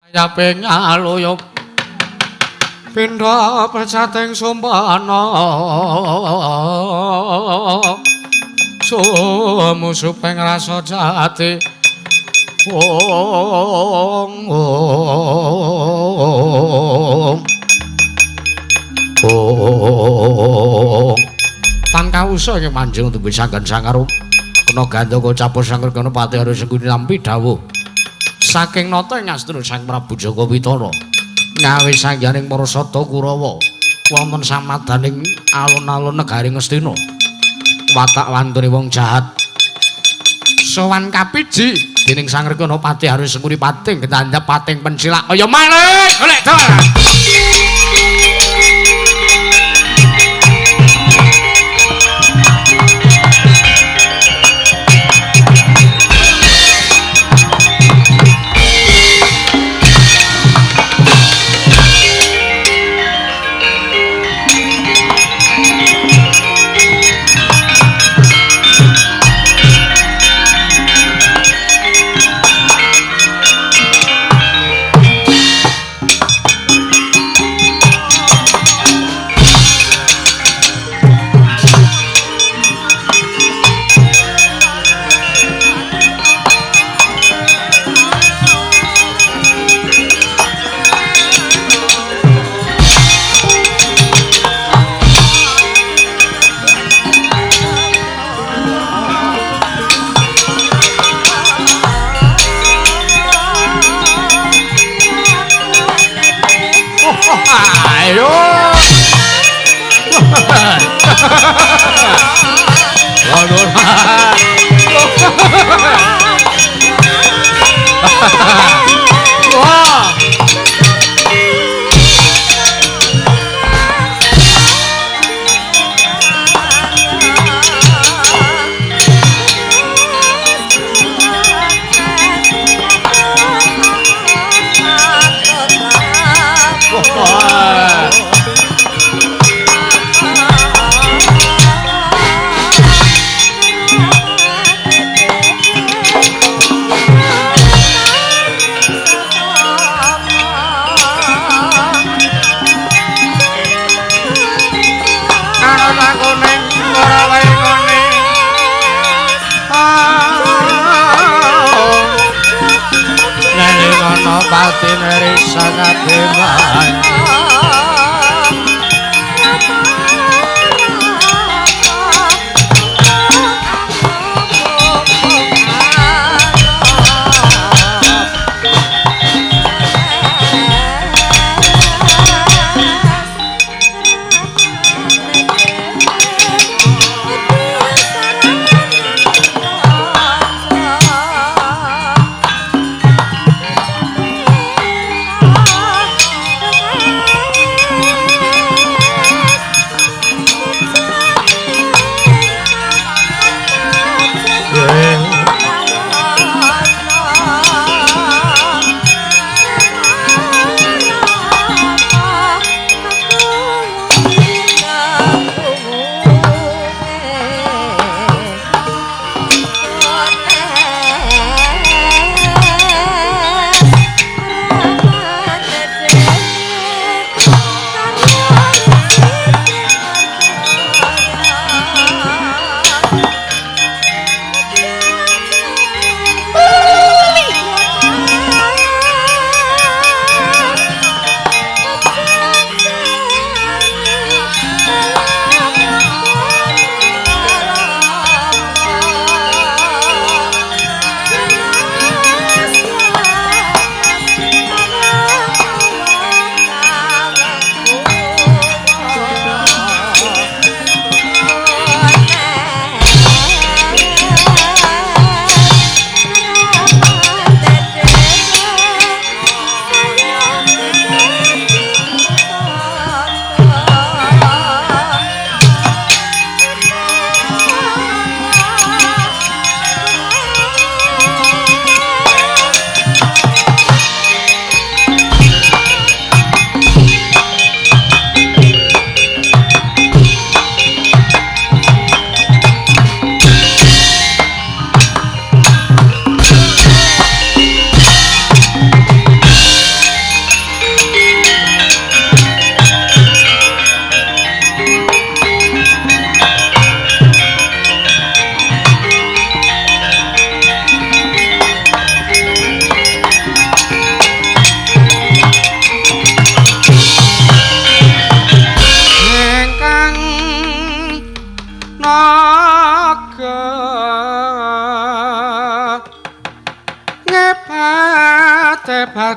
Yaping aluyup pindha pecating sumpana sumusuping rasa jati Om tan kawusa ing manjing tumbi sanggan sangarum kena gandaka capur sangger kena pati harus sengkuni nampi dawuh saking nata ing astana Sang Prabu Jaka Witara ngawi sangyaning para sata Kurawa wonten samadaning alun-alun negari Ngastina watak wantune wong jahat sowan kapiji dening Sang Rekana Pati harus sengkuni pating ketandhap pating pencilak kaya malih golek dalan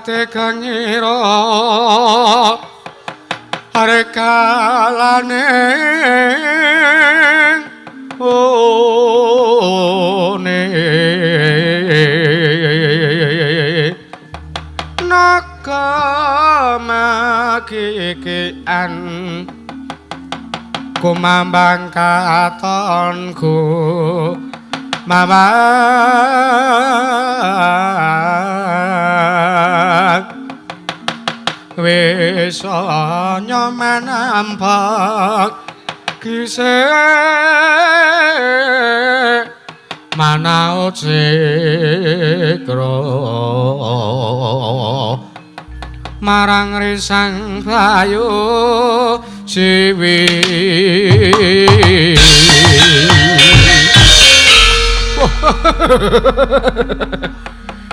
pate kangira rekalane one nakamakikian kumambang katonku mamang wis nyoman ampak kisih manao cikro marang risang bayu siwi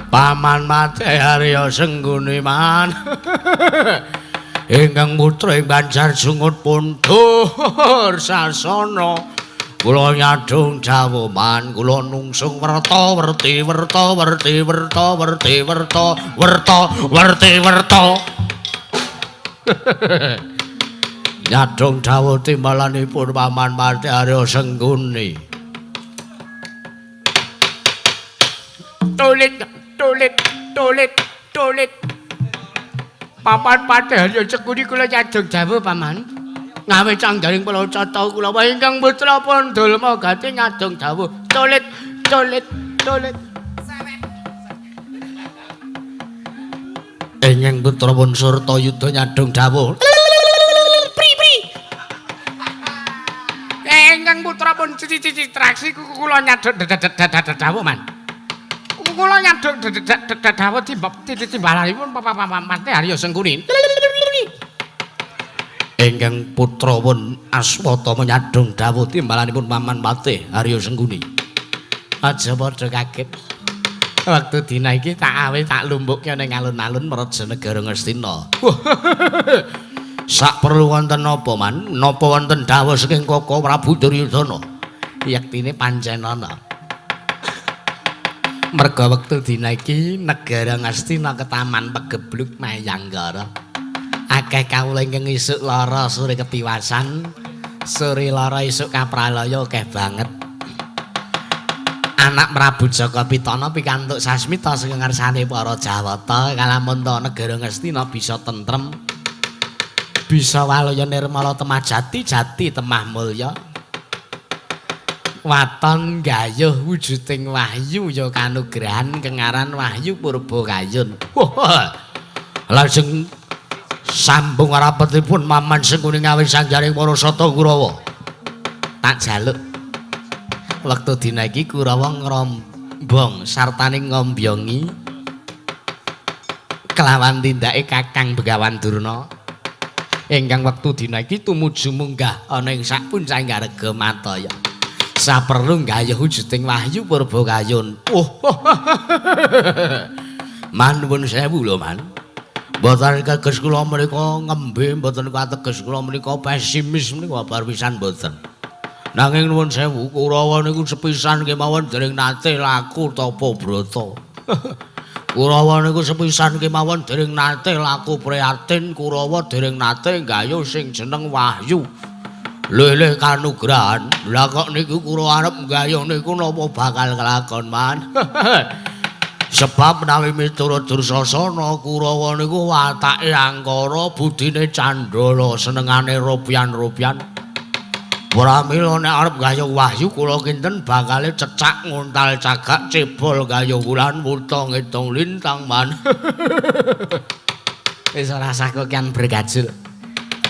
Paman mate Arya Sengguni man ingkang putra ing Banjar Sungut pundur sasana kula nyadhung Jawa man kula nungsung werta werti werta werti werta werti werta werta werti werta nyadhung Jawa timbalanipun Paman mate Arya Sengguni tulit tulit tulit tulit Paman mate Arya Sengguni kula nyadhung Jawa Paman ngawe canggaring pelocata kula ingkang putra Pandul Magati nyadhung dawuh tulit tulit tulit ingkang putra pun Surtayuda nyadhung dawuh pri pri ingkang putra pun Citraksi kula nyadhung dawuh man kula nyadhung dawuh timbalanipun Mate Arya Sengguni ingkang putra pun Aswata nyadhung dawuh timbalanipun Paman Mate Arya Sengguni. Aja padha kaget. Wektu dina iki tak awe tak lumbukke ning alun-alun Maraja Negara Ngastina. Sak perlu wonten napa man? Napa wonten dawuh saking Kaka Prabu Duryudana? Yektine panjenengan. Merga wektu dina iki Negara Ngastina ketaman pegebluk Mayanggara. Akeh kawula ingkang isuk lara sore ketiwasan, sore lara isuk kapralaya akeh banget. Anak Prabu Jaka Pitana pikantuk sasmita saking ngarsane para Jawata kalamun ta Negara Ngastina bisa tentrem, bisa walaya nirmala temah jati, jati temah mulya. Waton gayuh wujuding wahyu ya kanugrahan kengaran Wahyu Purbakayun. Lajeng sambung rapetipun Maman Sengguni ngawi sangjaring para sata Kurawa. Tak jaluk wektu dina iki Kurawa ngrombong sartaning ngombyongi kelawan tindake Kakang Begawan Durna ingkang wektu dina iki tumuju munggah ana ing sapuncahing Garga Mataya. Saperlu gayuh wujuding Wahyu Purbakayun. Manwun sewu lho man. Mboten kados kula menika ngembe, mboten kados kula menika pesimis menika bar pisan mboten. Nanging nuwun sewu, Kurawa niku sepisan kemawon dereng nate laku tapa brata. Kurawa niku sepisan kemawon dereng nate laku prihatin, Kurawa dereng nate gayuh sing jeneng Wahyu. Leleh kanugrahan. Lah kok niku Kurawa arep gayuh niku napa bakal kelakon man? Sebab menawi miturut Dursasana Kurawa niku watake angkara, budine candala, senengane rupian-rupian. Pramila nek arep gayuh Wahyu kula kinten bakale cecak nguntal cagak cebol gayuh wulan wuta ngitung lintang man. Wis ora sah kok kan bergajul.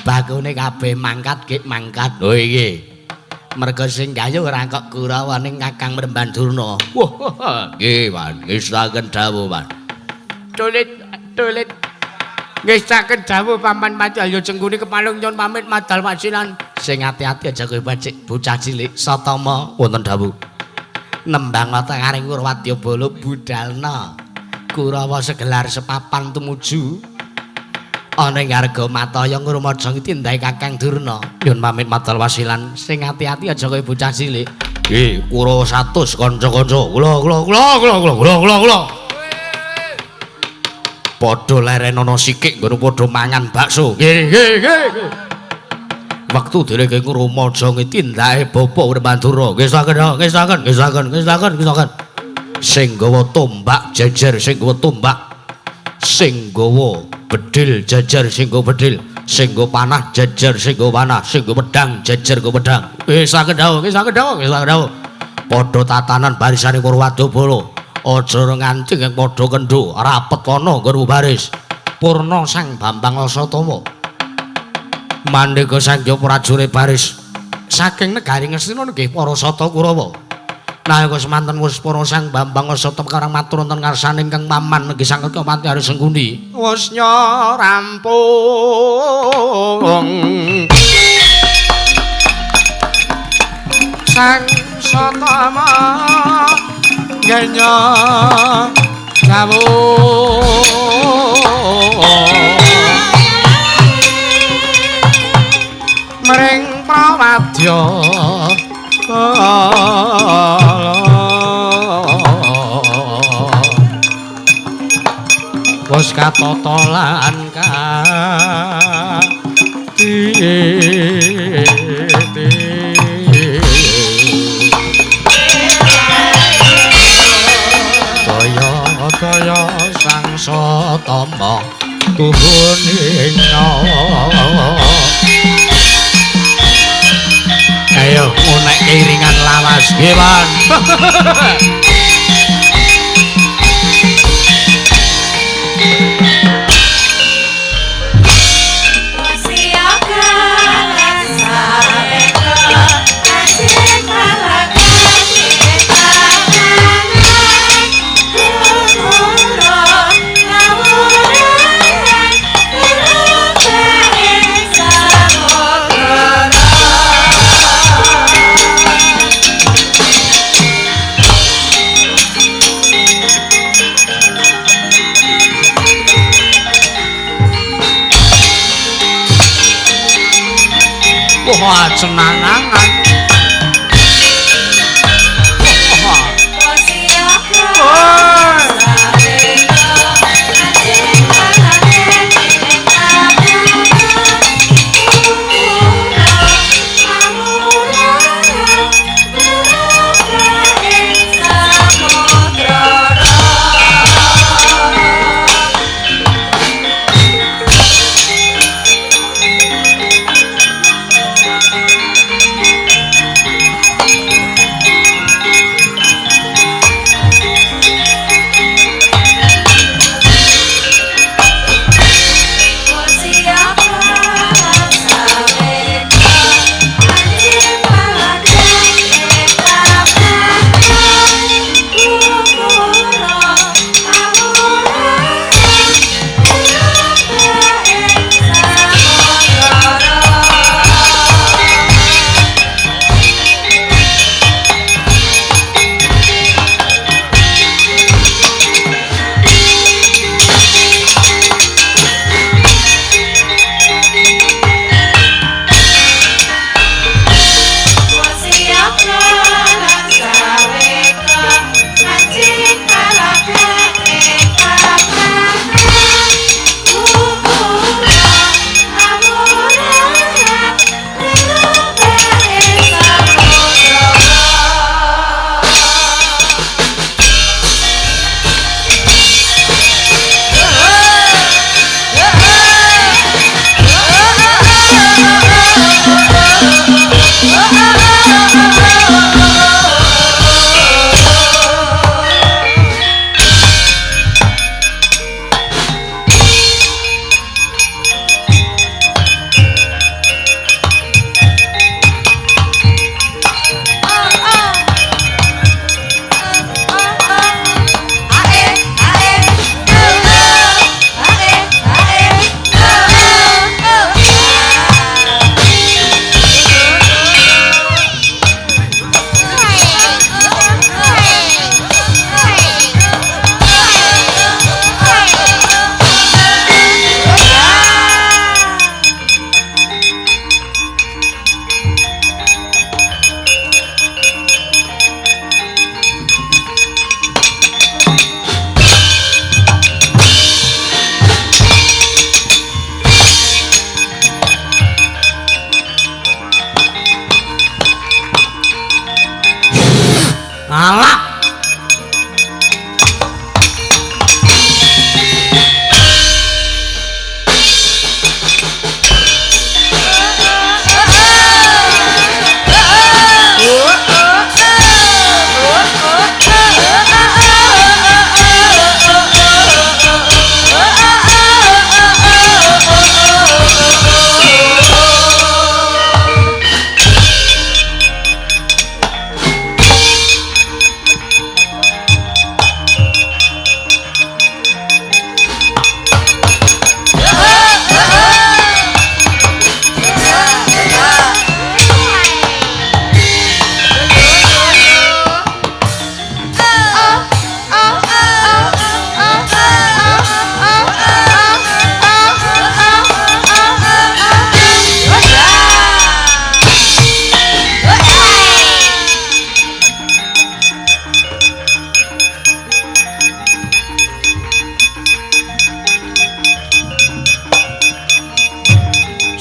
Bagone kabeh mangkat gek mangkat. Lho iki. Merga sing gayuh ora kok Kurawa ning Kakang Mremban Durna. Wah, nggih, Man. Ngestaken dawuh, Man. Tulit, tulit. Ngestaken dawuh Paman Mate Arya Sengguni kepalung nyuwun pamit madal wasilan. Sing ati-ati aja kowe bacik bocah cilik satama wonten dawuh. Nembang wata karing Wadya Bala budalna. Kurawa segelar sepapan tumuju ana ing Garga Mataya ngrumaja tindake Kakang Durna. Nyuwun pamit madal wasilan, sing ati-ati aja kowe bocah cilik. Nggih, Kurawa 100 kanca-kanca. Kula. Padha lerenono sikik nggono padha mangan bakso. Nggih. Waktu direke ngrumaja tindake Bapa Wermandura. Nggih saken. Sing gawa tombak jajar sing gawa tombak. Sing gawa bedhil jajar sing gawa bedhil. Sing gawa panah jajar sing gawa panah. Sing gawa pedang jajar gawa pedang. Wis saken dawuh. Padha tatanan barisane Purwadabala. Aja nganti ing padha kendho rapet ana nggon baris. Purna Sang Bambang Lasatama. Mandhika Sangya prajurit baris saking negari Ngastina nggih para Sata Kurawa. Nalika semanten wis para Sang Bambang Lasatama karang matur wonten ngarsane ingkang maman nggih Sang Kemati Ari Sengguni. Wis rampung. Sang Satama genya mring prawadya wis katata lan daya Sang Satama tuhuninga. Ayo unek iringan lawas Dewan. Wah, cenangan.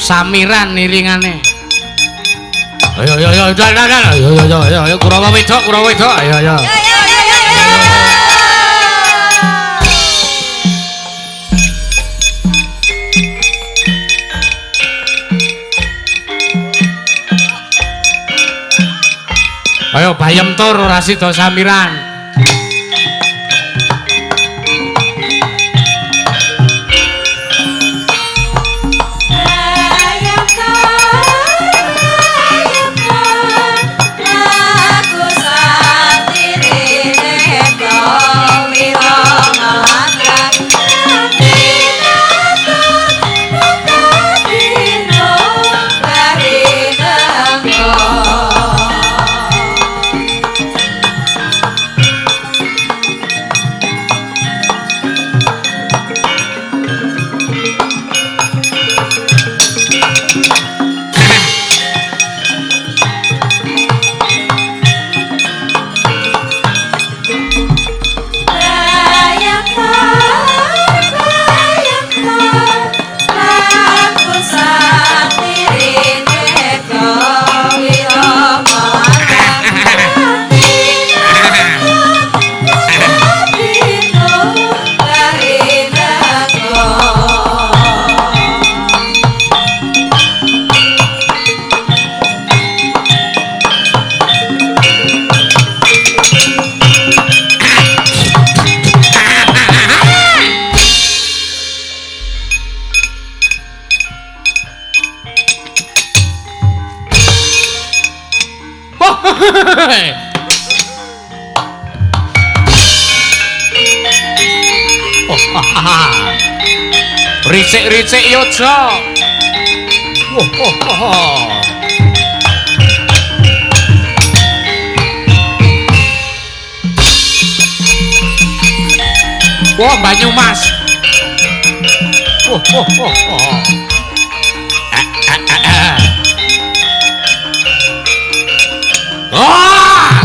Samiran iringane. Ayo ayo ayo ayo Kurawa wedok ayo ayo. Ayo bayem tur ora sida samiran. Ricik-ricik yojo. Wah, Banyumas. Wah!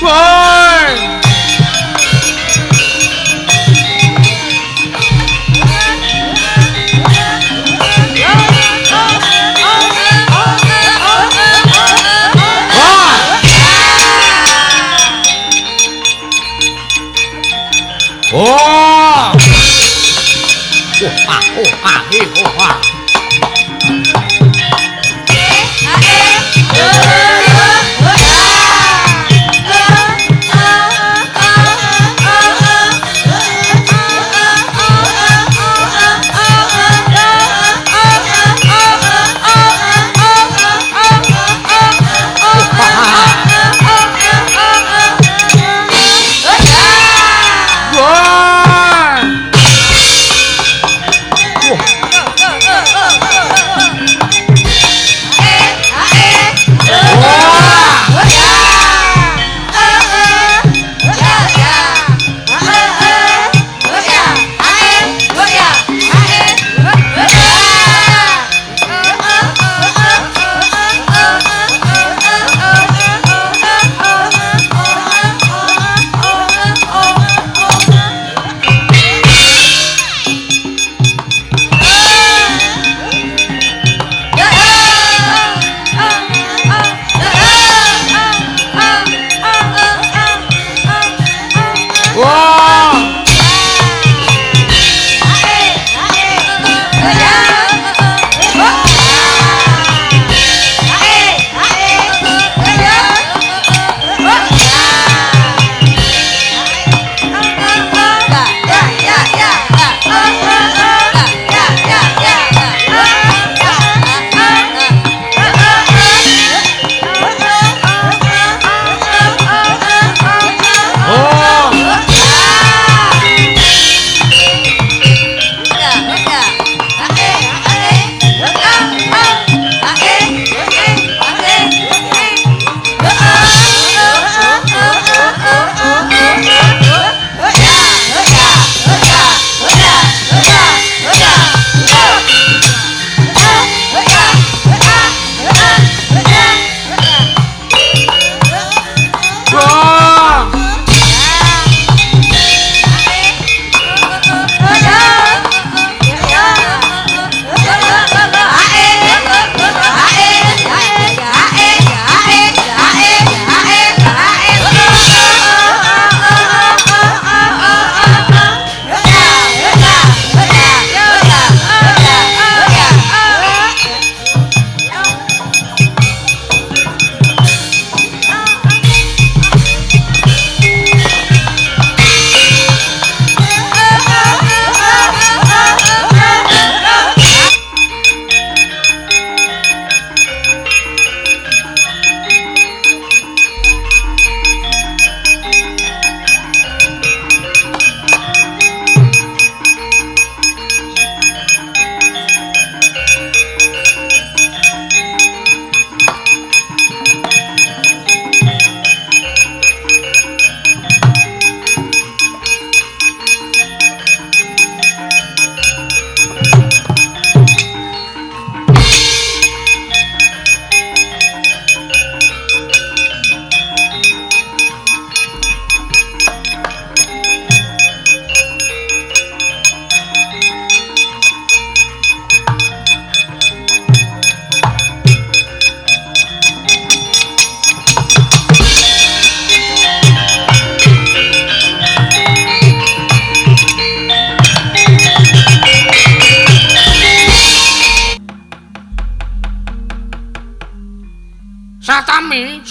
Woi! Oh!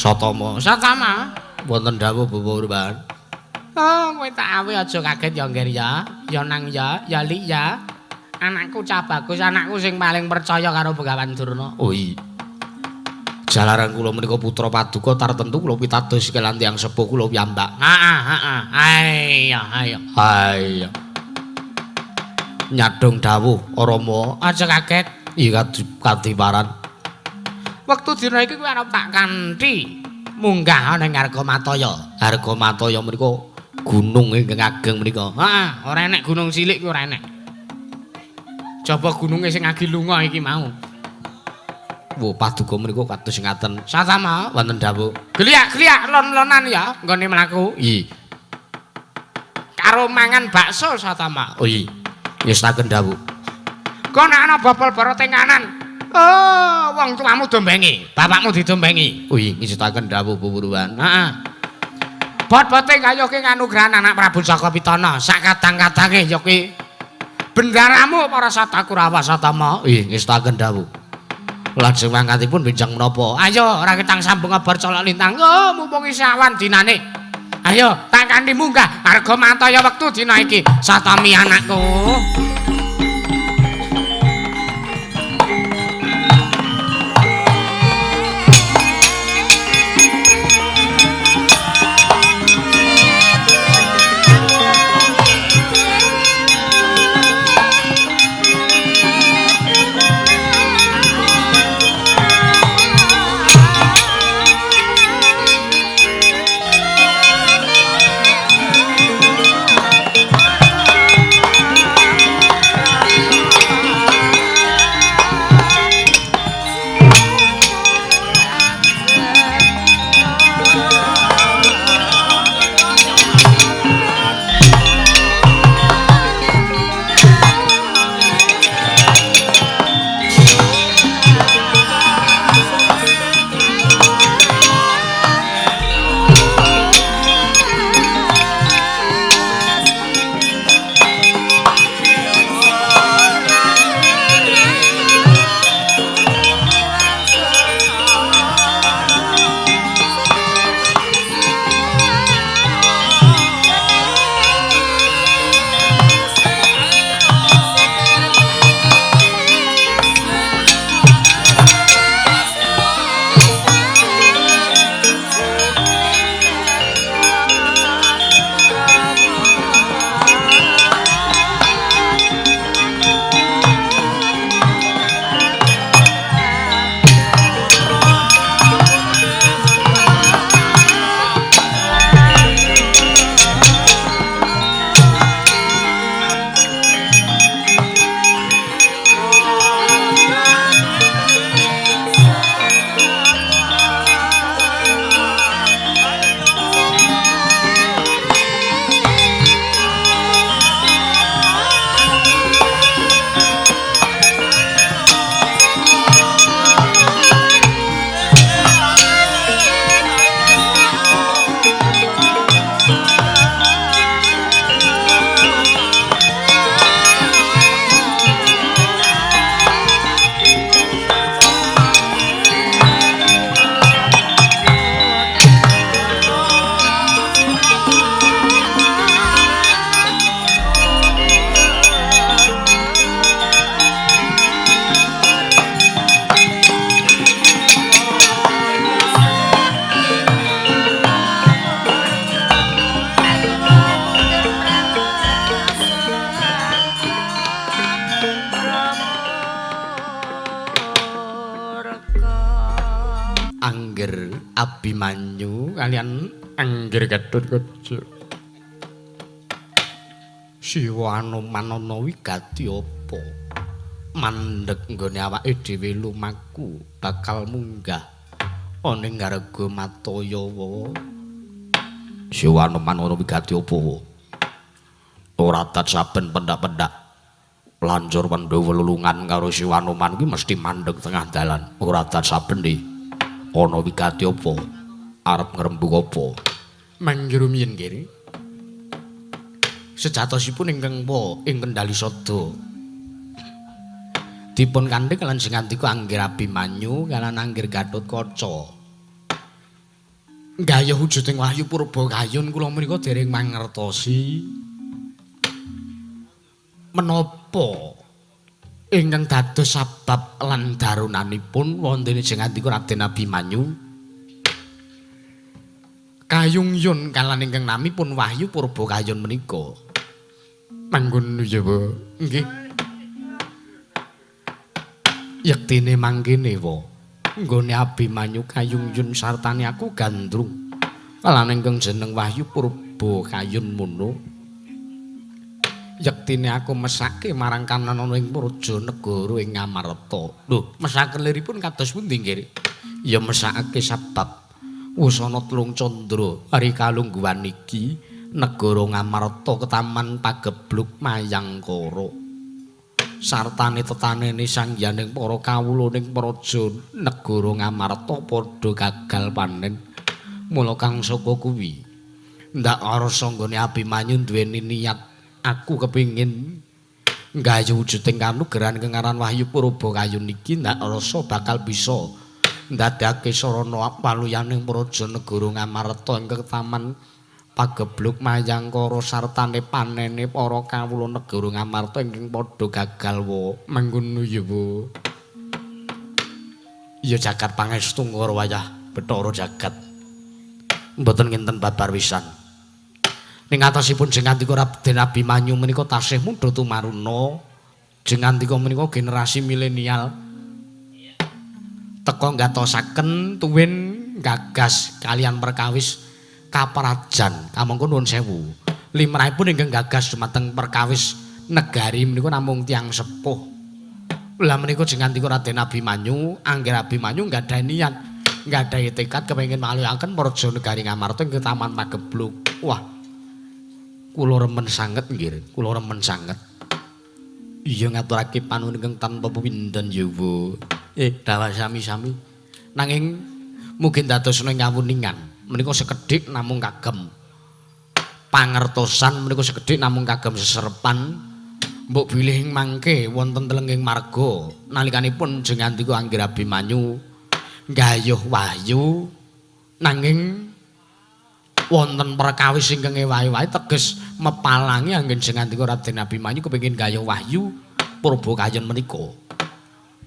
Satama. Satama. Wonten dawuh Bapak Urban. Oh, kowe tak awe aja kaget ya Ngger ya. Ya nang ya, ya Li ya. Anakku cah bagus, anakku sing paling percaya karo Begawan Durna. Oh iya. Jalaran kula menika putra paduka tartentu kula pitados kelan tiyang sepuh kula piyambak. Heeh. Ayo. Nyadong dawuh Rama, aja kaget. Iya kadiparan. Wektu dina iki kuwi arep tak kanthi munggah ning Argamataya. Argamataya menika gunung ingkang ageng menika. Heeh, ora enek gunung cilik kuwi ora enek. Coba gununge sing agi lunga iki mau. Wo paduka menika kados ngaten. Satama wonten dawuh. Gliak lon-lonan ya nggone mlaku. Nggih. Karo mangan bakso Satama. Oh iya. Ngestaken dawuh. Kok ana bobol borote kanan. Oh, wong tuamu dombengi, bapakmu didombengi. Oh iya, ngestaken dawuh Puruwan. Heeh. Bot-bote kayake kanugrahan anak Prabu Jaka Pitana. Sak kadang-kadange ya kuwi bendaramu para Sata Kurawa Satama. Nggih, ngestaken dawuh. Lajeng mangkatipun benjang menapa? Ayo ora ketang sambung kabar colok lintang. Oh, mumpung isih awan dinane. Ayo tak kanthi munggah Argamataya wektu dina iki. Satami anakku. Abimanyu kalian Angger Gatotkaca. Siwa Anoman ana wigati apa? Mandheg nggone awake dhewe lumaku bakal munggah ana ing Argamataya wae. Siwa Anoman ana wigati apa? Ora tat saben pendak-pendak lancur Pandhawa lelungan karo Siwa Anoman kuwi mesti mandheg tengah dalan. Ora tat saben iki ana wigati apa? Arep ngrembug apa? Manggiru miyen kene. Sejatosipun ingkang ing Kendali Sada. Dipun kandhing lan sing ngandika Angger Abimanyu kalan Angger Gatotkaca. Gayuh wujuding Wahyu Purbakayun kula menika dereng mangertosi menapa ingkang dados sabab lan darunanipun wonten ing andika Raden Abimanyu kayungyun kalan ingkang namipun Wahyu Purbakayun menika. Manggon nggih, nggih. Yektine mangkene wa. Nggone Abimanyu kayungyun sartane aku gandrung. Kalan ingkang jeneng Wahyu Purbakayun mono. Yektine aku mesake marang kanan ana ing praja negara ing Ngamarta. Lho, mesake liripun kados pundi nggih? Ya mesake sebab wusana telung candra ari kalungguhan iki negara Ngamarta ketaman pagebluk Mayangkara. Sartane tetanene sangyaning para kawula ning praja negara Ngamarta padha gagal panen. Mula kang saka kuwi ndak arsa nggone Abimanyu duweni niat aku kepingin nggayuh wujuding kanugrahan kengaran Wahyu Purbakayun iki ndak rasa bakal bisa ndadake sarana paluyaning praja negara Ngamarta ing ketaman pagebluk Mayangkara sartane panene para kawula negara Ngamarta ingkang padha gagal wa mangkono ya Bu. Ya jagat pangestu ngora wayah Bathara jagat. Mboten kinten babar wisan. Ning atasipun jeng andika Raden Abimanyu menika tasih mudha tumaruna. Jeng andika menika generasi milenial. Teka ngatosaken tuwin gagas kalian perkawis kaprajan. Kamangka nuwun sewu. Limrahipun ingkang gagas dumateng perkawis negari menika namung tiyang sepuh. Lah menika jeng andika Raden Abimanyu, angger Abimanyu nggadahi niat, nggadahi tekad kepengin maluyaken praja negari Ngamarta ing Taman Pagebluk. Wah, kula remen sanget nggih, kula remen sanget. Iya ngaturake panuwun ingkang tanpa pepindhan ya Bu. Dawuh sami-sami. Nanging mugi dadosna ngawuningan. Menika sekedhik namung kagem pangertosan, menika sekedhik namung kagem seserepan. Mbok bilih mangke wonten telenging marga nalikanipun jeng andika Angger Abimanyu nggayuh wahyu nanging wonten perkawis ingkang ewahi-wahi teges mepalangi anggen jeng andika Raden Abimanyu kepengin gayuh wahyu Purbakayun menika.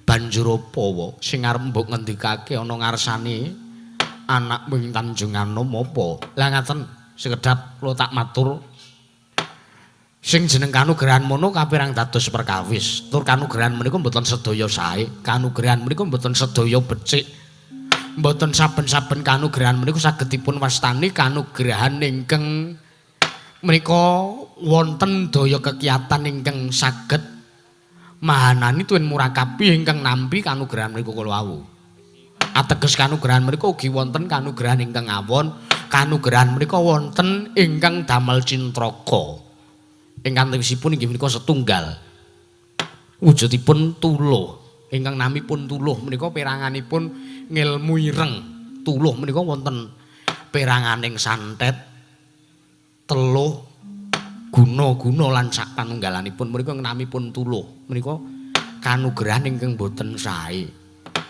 Banjur apa wa sing arep mbok ngendikake ana ngarsane anak wing Tanjunganom apa? Lah ngaten sekedhap kula tak matur. Sing jeneng kanugrahan mono kapirang dados perkawis. Tur kanugrahan menika mboten sedaya sae. Kanugrahan menika mboten sedaya becik. Mboten saben-saben kanugrahan menika saged dipun wastani kanugrahan ingkang menika wonten daya kekiyatan ingkang saged mahanani tuwin murakabi ingkang nampi kanugrahan menika kala wau. Ateges kanugrahan menika ugi wonten kanugrahan ingkang awon, kanugrahan menika wonten ingkang damel cintraka. Ingkang tegesipun inggih menika setunggal. Wujudipun tuluh, ingkang namipun tuluh menika peranganipun ngilmu ireng. Tuluh menika wonten peranganing santet, teluh, guna-guna lan sak panunggalanipun menika namipun tuluh. Menika kanugrahan ingkang boten sae.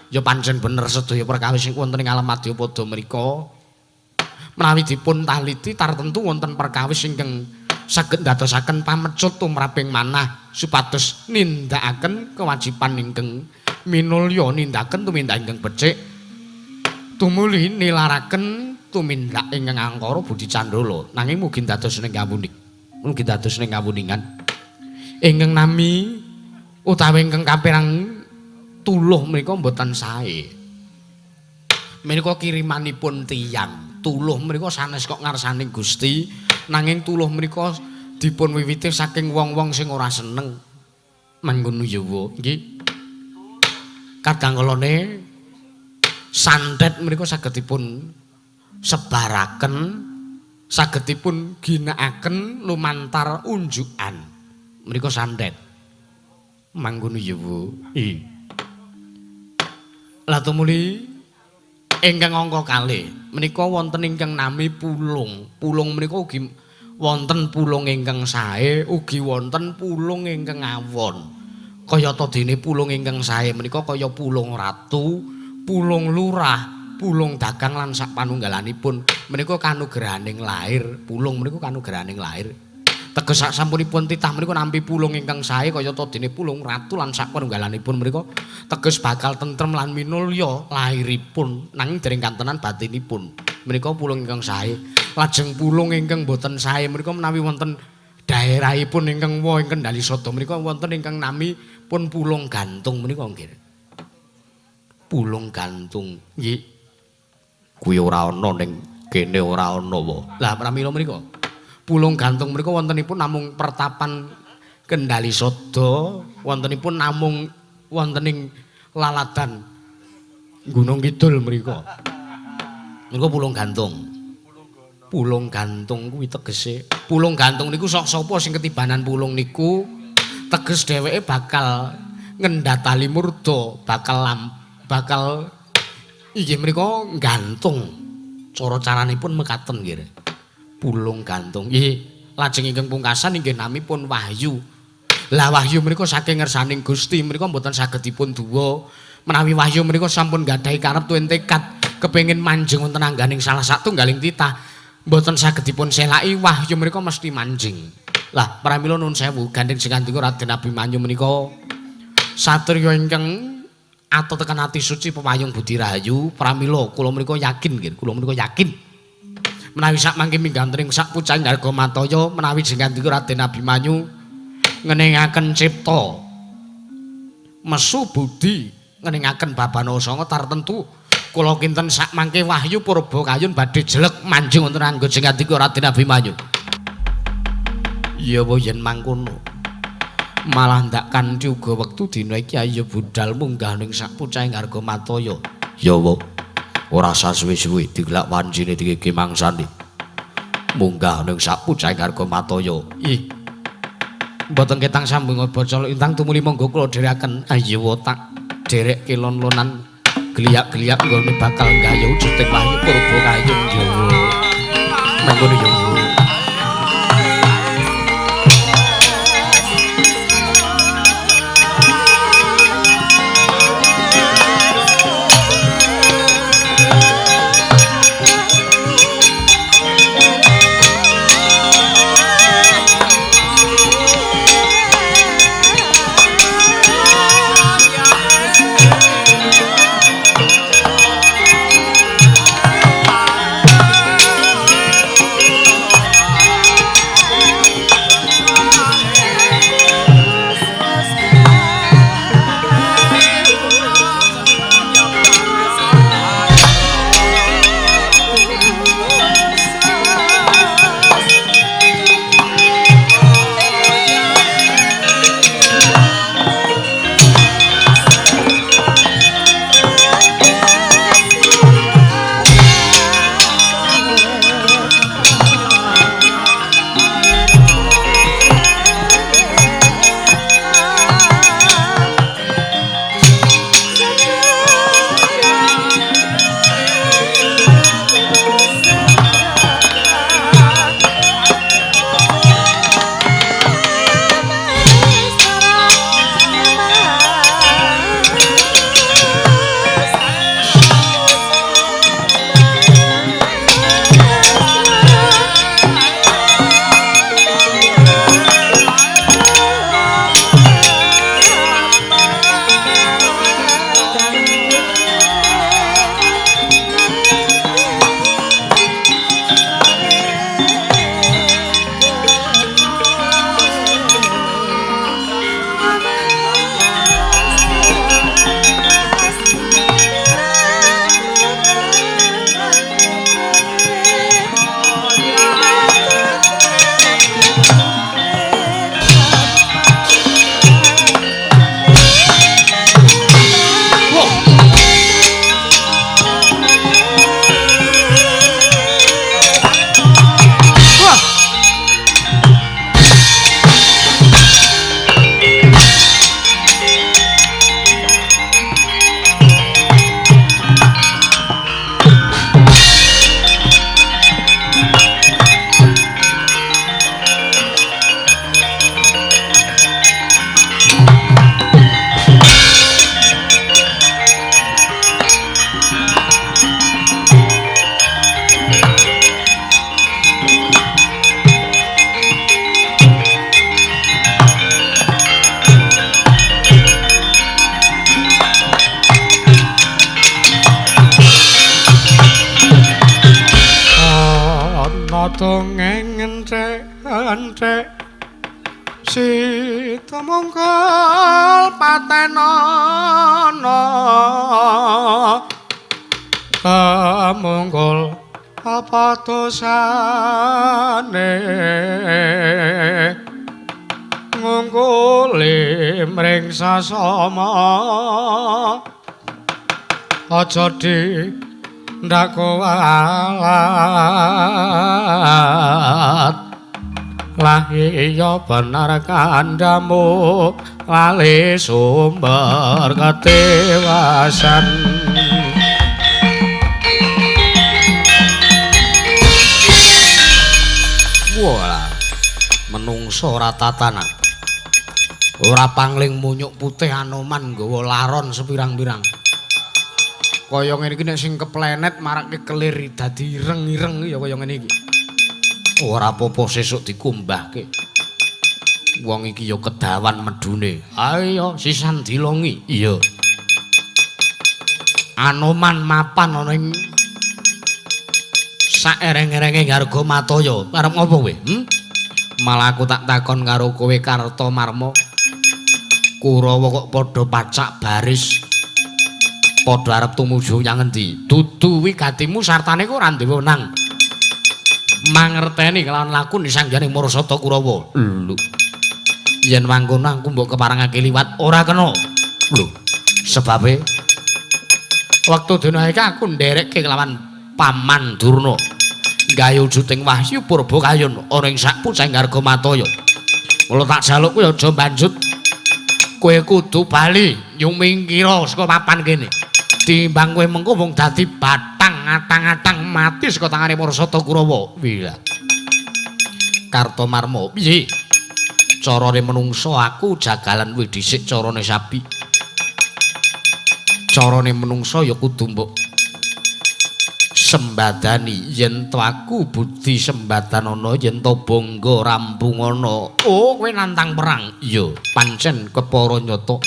Ya pancen bener sedaya perkawis sing wonten ing alam Madyapada menika menawi dipun taliti tartentu wonten perkawis ingkang saged ndadosaken pamecut tumraping manah supados nindakaken kewajiban ingkang minulya nindakaken tumindak ingkang becik tumuli nilaraken tumindak ingkang angkara budi candala nanging mugi dados ning kawuning mugi dados ning kawuningan ingkang nami utawi ingkang kapirang tuluh menika mboten sae menika kirimanipun tiyang tuluh menika sanes kok ngarsaning Gusti nanging tuluh menika dipun wiwiti saking wong-wong sing ora seneng. Mangkono ya wa. Nggih. Kadangkalane santet menika saged dipun sebaraken, saged dipun ginakaken lumantar unjukan. Menika santet. Mangkono ya wa. Lah tumuli ingkang angka kalih menika wonten ingkang nami pulung. Pulung menika ugi wonten pulung ingkang sae, ugi wonten pulung ingkang awon. Kayata dene pulung ingkang sae menika kaya pulung ratu, pulung lurah, Pulung dagang lan sak panunggalanipun menika kanugrahaning lair. Pulung menika kanugrahaning lair. Teges sak sampunipun titah menika nampi pulung ingkang sae kayata dene pulung ratu lan sak panunggalanipun menika teges bakal tentrem lan minulya lairipun nanging dereng kantenan batinipun. Menika pulung ingkang sae. Lajeng pulung ingkang boten sae menika menawi wonten daerahipun ingkang woh ing Kendali Sada menika wonten ingkang nami pun pulung gantung menika nggih. Pulung gantung. Nggih. Kuwi ora ana ning kene ora ana wae. Lah pramila menika pulung gantung menika wontenipun namung pertapan Kendali Sada, wontenipun namung wontening laladan Gunung Kidul mriku. Menika pulung gantung. Pulung gantung kuwi tegese. Pulung gantung niku sok sapa sing ketibanan pulung niku teges dheweke bakal ngendhatali murda, bakal inggih menika gantung. Cara caranipun mekaten nggih. Pulung gantung. Nggih, lajeng ingkang pungkasan inggih namipun Wahyu. Lah Wahyu menika saking ngersaning Gusti menika mboten saged dipun duwa. Menawi Wahyu menika sampun gadhahi karep tuwin tekad kepengin manjing wonten angganing salah satunggaling titah, mboten saged dipun selaki Wahyu menika mesti manjing. Lah pramila nuwun sewu gandeng sing kandika Raden Abimanyu menika satriya ingkang ato tekan ati suci pepayung budi rahayu. Pramila kula menika yakin nggih, kula menika yakin menawi sak mangke minggantening sak pucahing Gargamataya menawi jengandika Raden Abimanyu ngeningaken cipta mesu budi ngeningaken babana sanga tartentu kula kinten sak mangke Wahyu purba kayun badhe jelek manjing wonten anggo jengandika Raden Abimanyu. Iya wa yen mangkono malah ndak kanthi uga wektu dina iki ayo budal munggah ning sak pucahing Gargamataya. Ya wa ora sasuwe-suwe digelak wancine dikiki mangsani munggah ning sak pucahing Gargamataya. Ih mboten ketang sambung baca intang tumuli monggo kula dherekaken ayo tak derek kelon-lonan geliak-geliak nggone bakal gayuh juting Wahyu purba kayun Jawa. Mangkono yo. dongeng enthek Sita mongkol patenana mongkol apa dosane ngungkuli mring sasama aja di ndak kualat lah iya bener kandamu lali sumber ketewasan wala menungso ora tatanan ora pangling munyuk putih Anoman nggawa laron sepirang-pirang kaya ngene iki nek sing keplenet marake kelir dadi ireng-ireng ya kaya ngene iki ora apa-apa sesuk dikumbahke wong iki ya kedawan medune ayo sisan dilongi iya Anoman mapan ana ing saereng-erenge Garga Mataya arep ngopo kowe malah aku tak takon karo kowe Kartomarma Kurawa kok padha pacak baris padha arep tumuju nyang endi dudu wigatimu sartane kok ora duwe wenang mangerteni kelawan lakun sangjane Marasata Kurawa lho yen mangkono aku mbok keparangake liwat ora kena lho sebabe wektu dina iki aku nderekke kelawan Paman Durna gawe wujuding Wahyu Purbakayun ana ing sapucing Garga Mataya mula tak jaluk kowe aja banjut kowe kudu bali nyumingkira saka papan kene timbang kowe mengko wong dadi batang atang-atang mati saka tangane Marasata Kurawa wila Kartomarma piye carane menungso aku jagalan kuwi dhisik carane sapi carane menungso ya kudu mbok sembadani yen to aku budi sembadanana yen to bangga rampungana oh kowe nantang perang iya pancen kepara nyata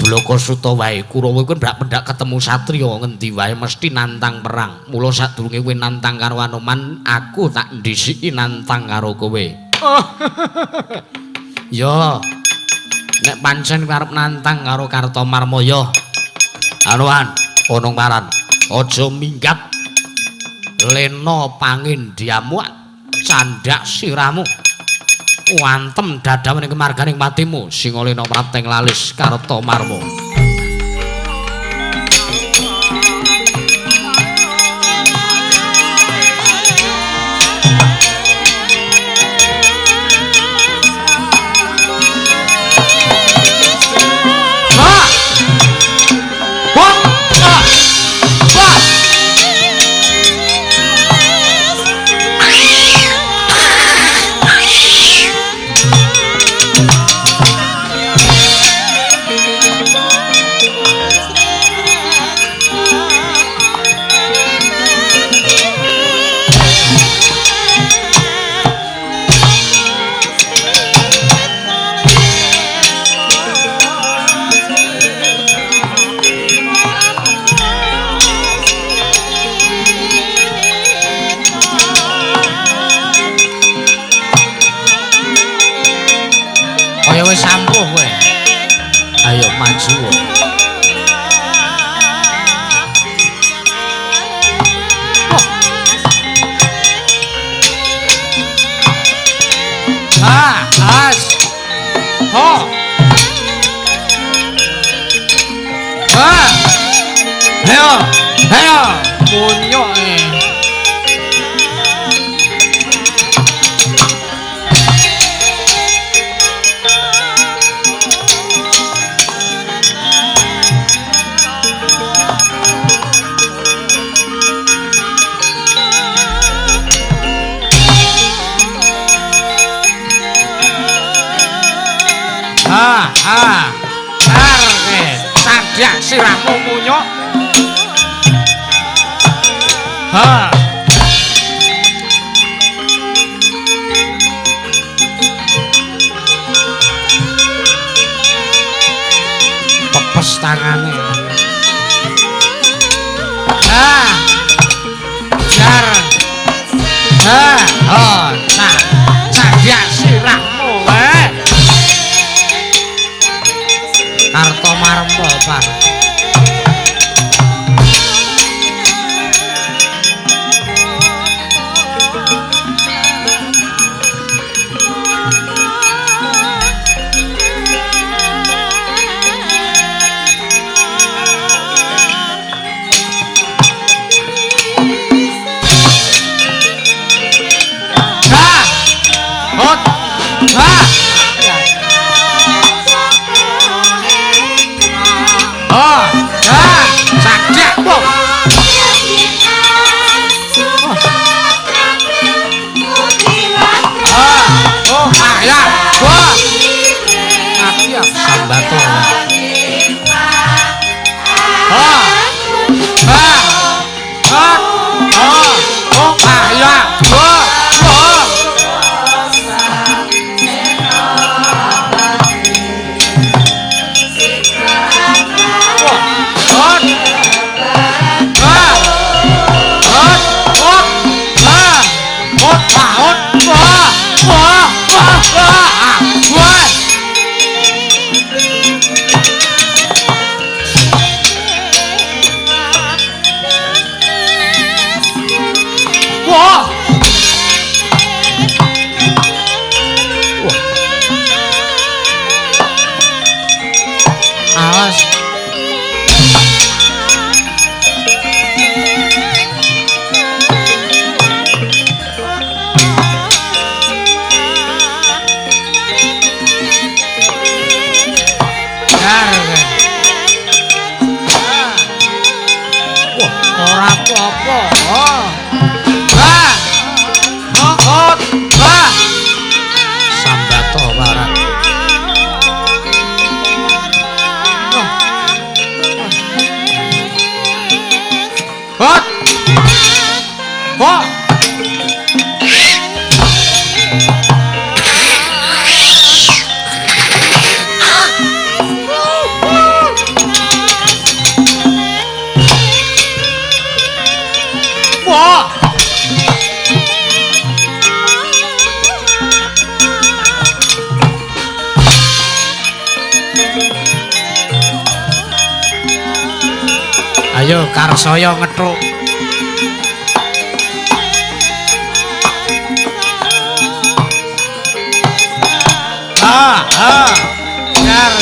Blaka Suta wae Kurawa iku ndak-ndak ketemu satriya ngendi wae mesti nantang perang mula sadurunge kowe nantang karo Anoman aku tak ndhisiki nantang karo kowe ya nek pancen arep nantang karo Kartomarma ya Anoman onong paran aja minggat lena pangindiamu candhak siramu wantem dadawane kemarganing patimu Singalena Prateng Lalis Kartomarma wis sampuh kowe. Ayo maju. As. Ho. Ayo. Ayo. Munyok Arke sadyak sirahmu munyok. Pepes tangane. jar nah cagak sirahmu Karto Marmo par Ayo Karsaya ngethuk. Jar.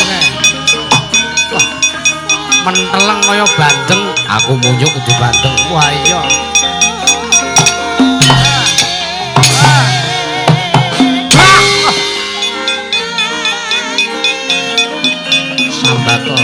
Wah. Menteleng kaya bandeng, aku munjuk kudu bandeng. Wah iya. Sambato.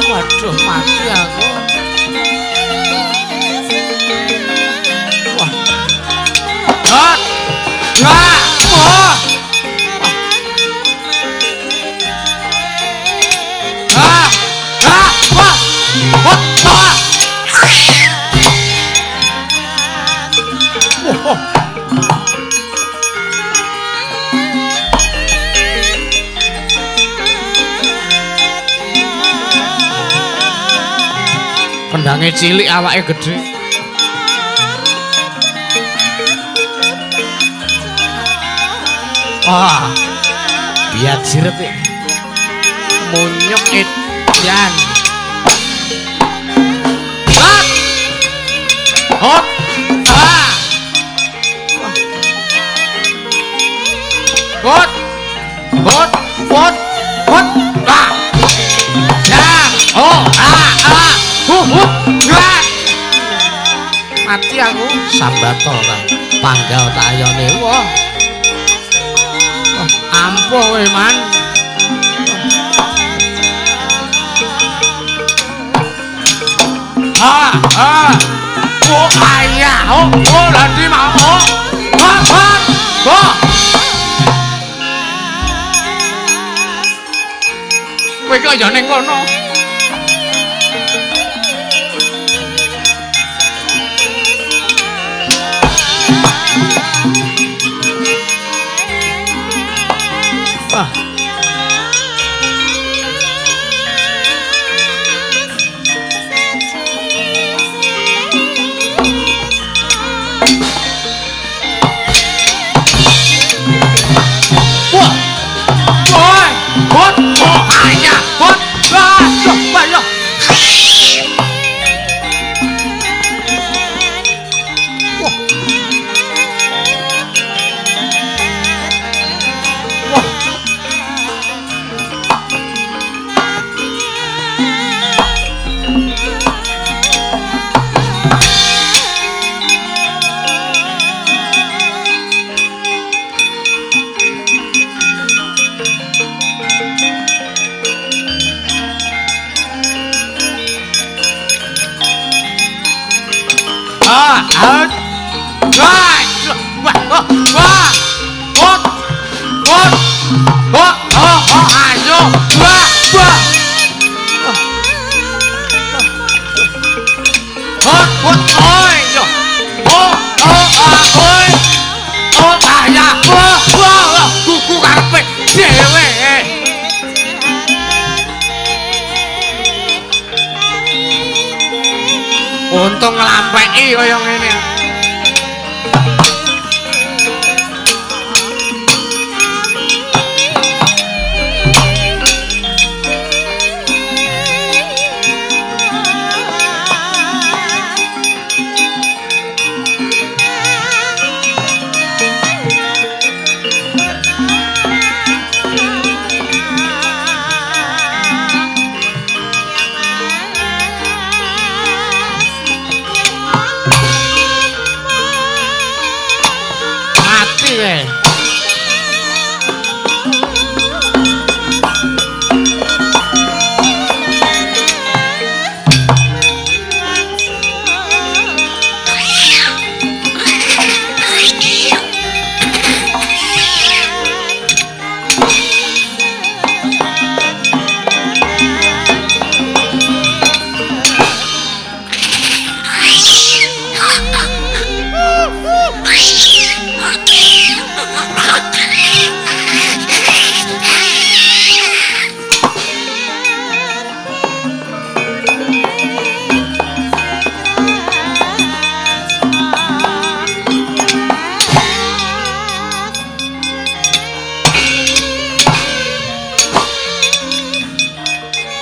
Waduh mati aku. Wah. Hot. Wah. Wah. Ah. Ah. Wah. Hot. Wah. Pendange cilik awake gedhe. Wah. Biar jiret munyuk edan. Hot. Ah. Hot. Hot. Hot. Hot. Ah. Jam. Oh. Ah. Ah. Mati aku sambato kan. Panggal tayone wah. Ampuh kowe man. Oh ayah, oh lagi mau. Kowe kaya ning kono. Untung nglampeki kaya ngene.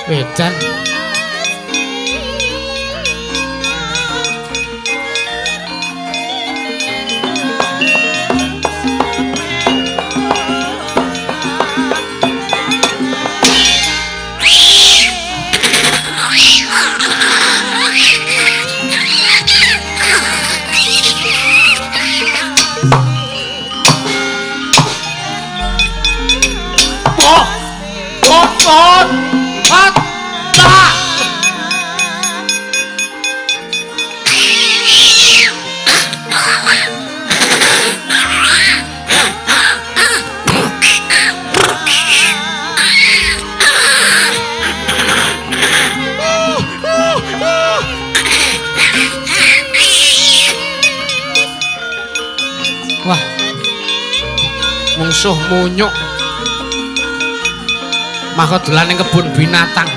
Wedan wah mungsuh munyuk maka dolan ning kebun binatang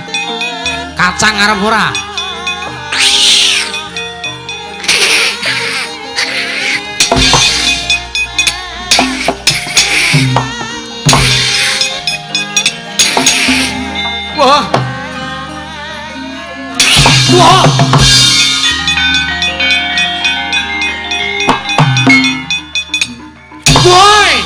kacang arep ora Wah. Wah. Woi.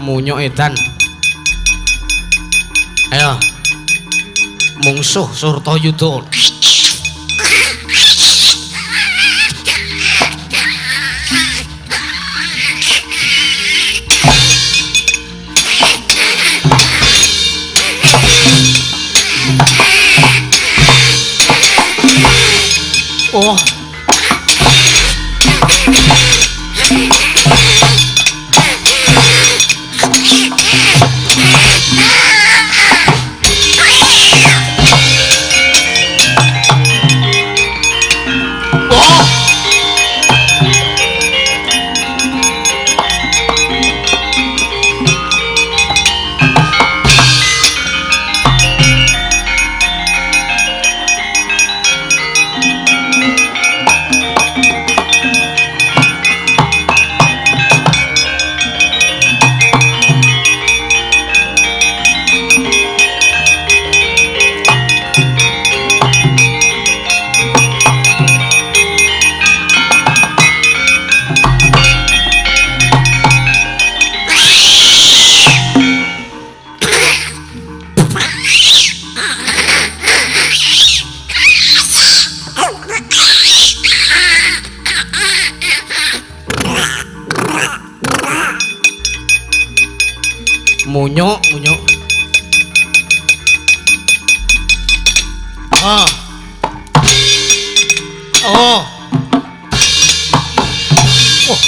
Munyuk edan. Ayo. Mungsuh Surtayuda. Oh. Munyuk. Oh. Oh. Oh.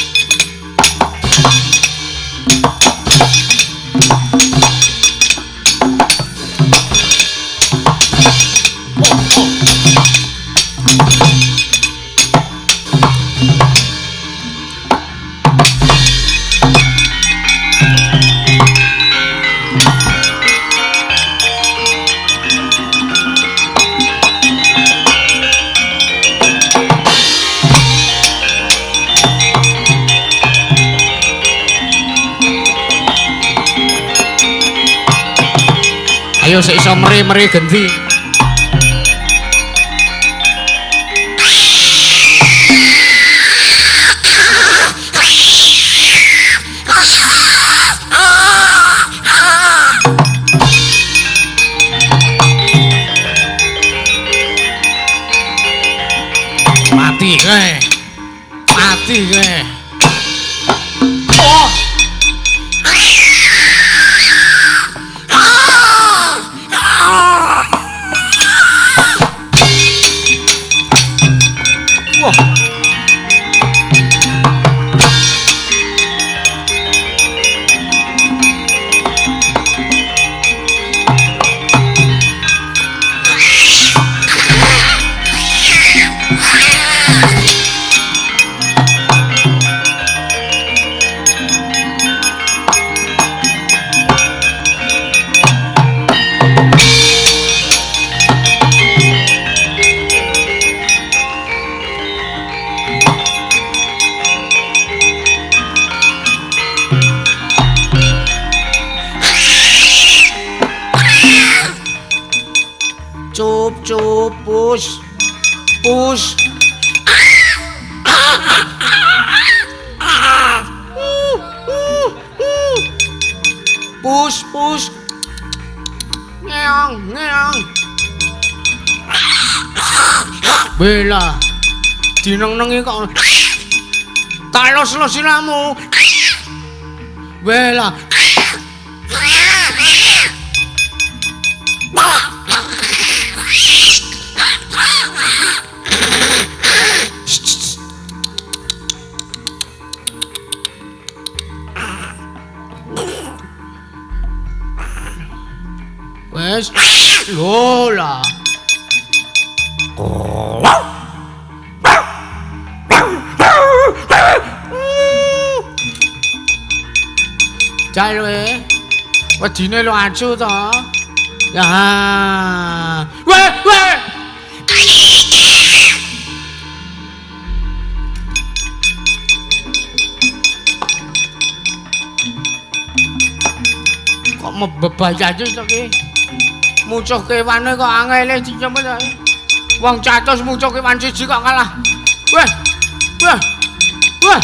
Ayo sik iso meri-meri gendi. Mati kowe. Mati kowe. Oh. Cup, push. Push. ngeong. Bela. Dineng-nengi kok. Tak los-los siramu. Bela. Wes, lola. Jal we. Wedine lo acu to. Ya. Weh. Kok mebebaya aja to ki. Mucuh kewane kok angele dicepet ae. Wong catus mucuh kewan siji kok kalah. Weh. Ya. Wah.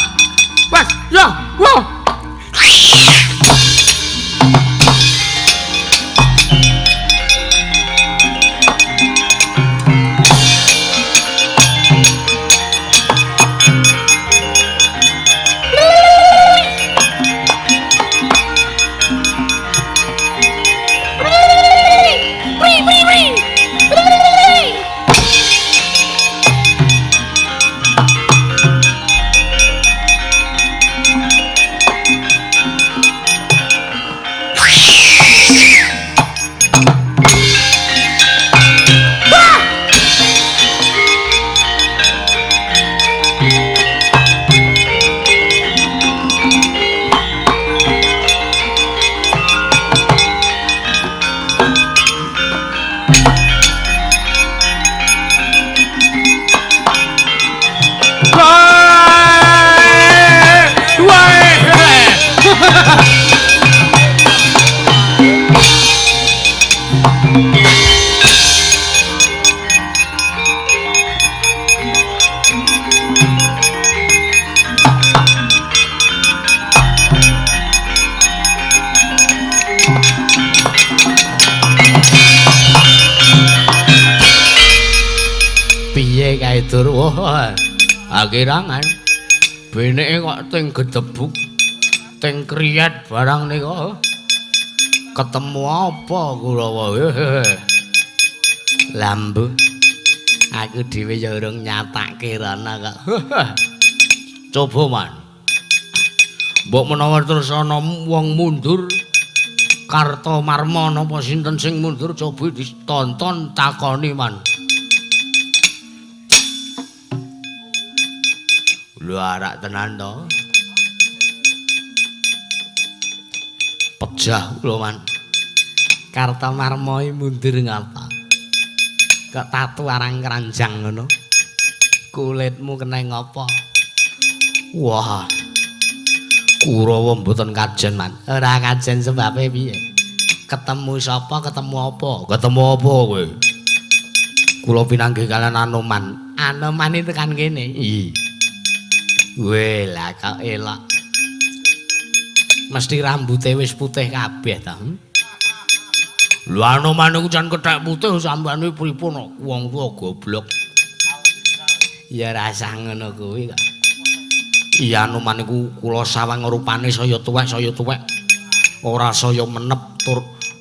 Piye kae tur wah akirangan beneke kok ting gedebuk ting kriyat barang nika ketemu apa Kurawa lambu aku dhewe ya urung nyatake rana kok coba man mbok menawa terus ana wong mundur Kartomarma napa sinten sing mundur coba ditonton takoni man. Lu arak tenan to. Pejah kula man. Kartomarma mundur ngapa? Kok tatu arang keranjang ngono. Kulitmu kena ngapa? Wah. Kurawa mboten kajen man. Ora kajen sebabe piye? Ketemu sapa, ketemu apa? Ketemu apa kowe? Kula pinanggih kalian Anoman. Anoman itu kan kene. Iya. Weh lah kok elok. Mesti rambutnya wis putih kabeh ta. Lho Anoman iku jan kethek putih sambane pripun wong tuwa goblok. Ya rasa ngono kuwi kok. Iya Anoman iku kula sawang rupane saya tuwek. Ora saya menep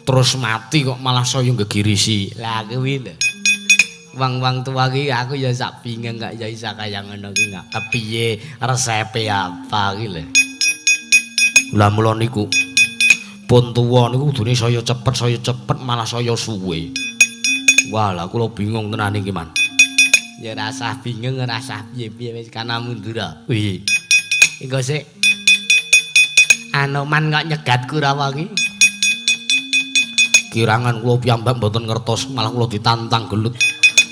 terus mati kok malah saya gegirisi. Lah kuwi lho. Wang-wang tua ki aku ya sak bingung gak ya isa kaya ngono ki gak kepiye resepe apa ki lho. Lah mula niku pun tuwa niku kudune saya cepet malah saya suwe. Walah kula bingung tenan iki man. Ya rasa bingung rasa piye-piye wis kana mundur. Wih. Engko sik Anoman kok nyegat Kurawa ki. Kirangan kula piyambak mboten ngertos malah kula ditantang gelut.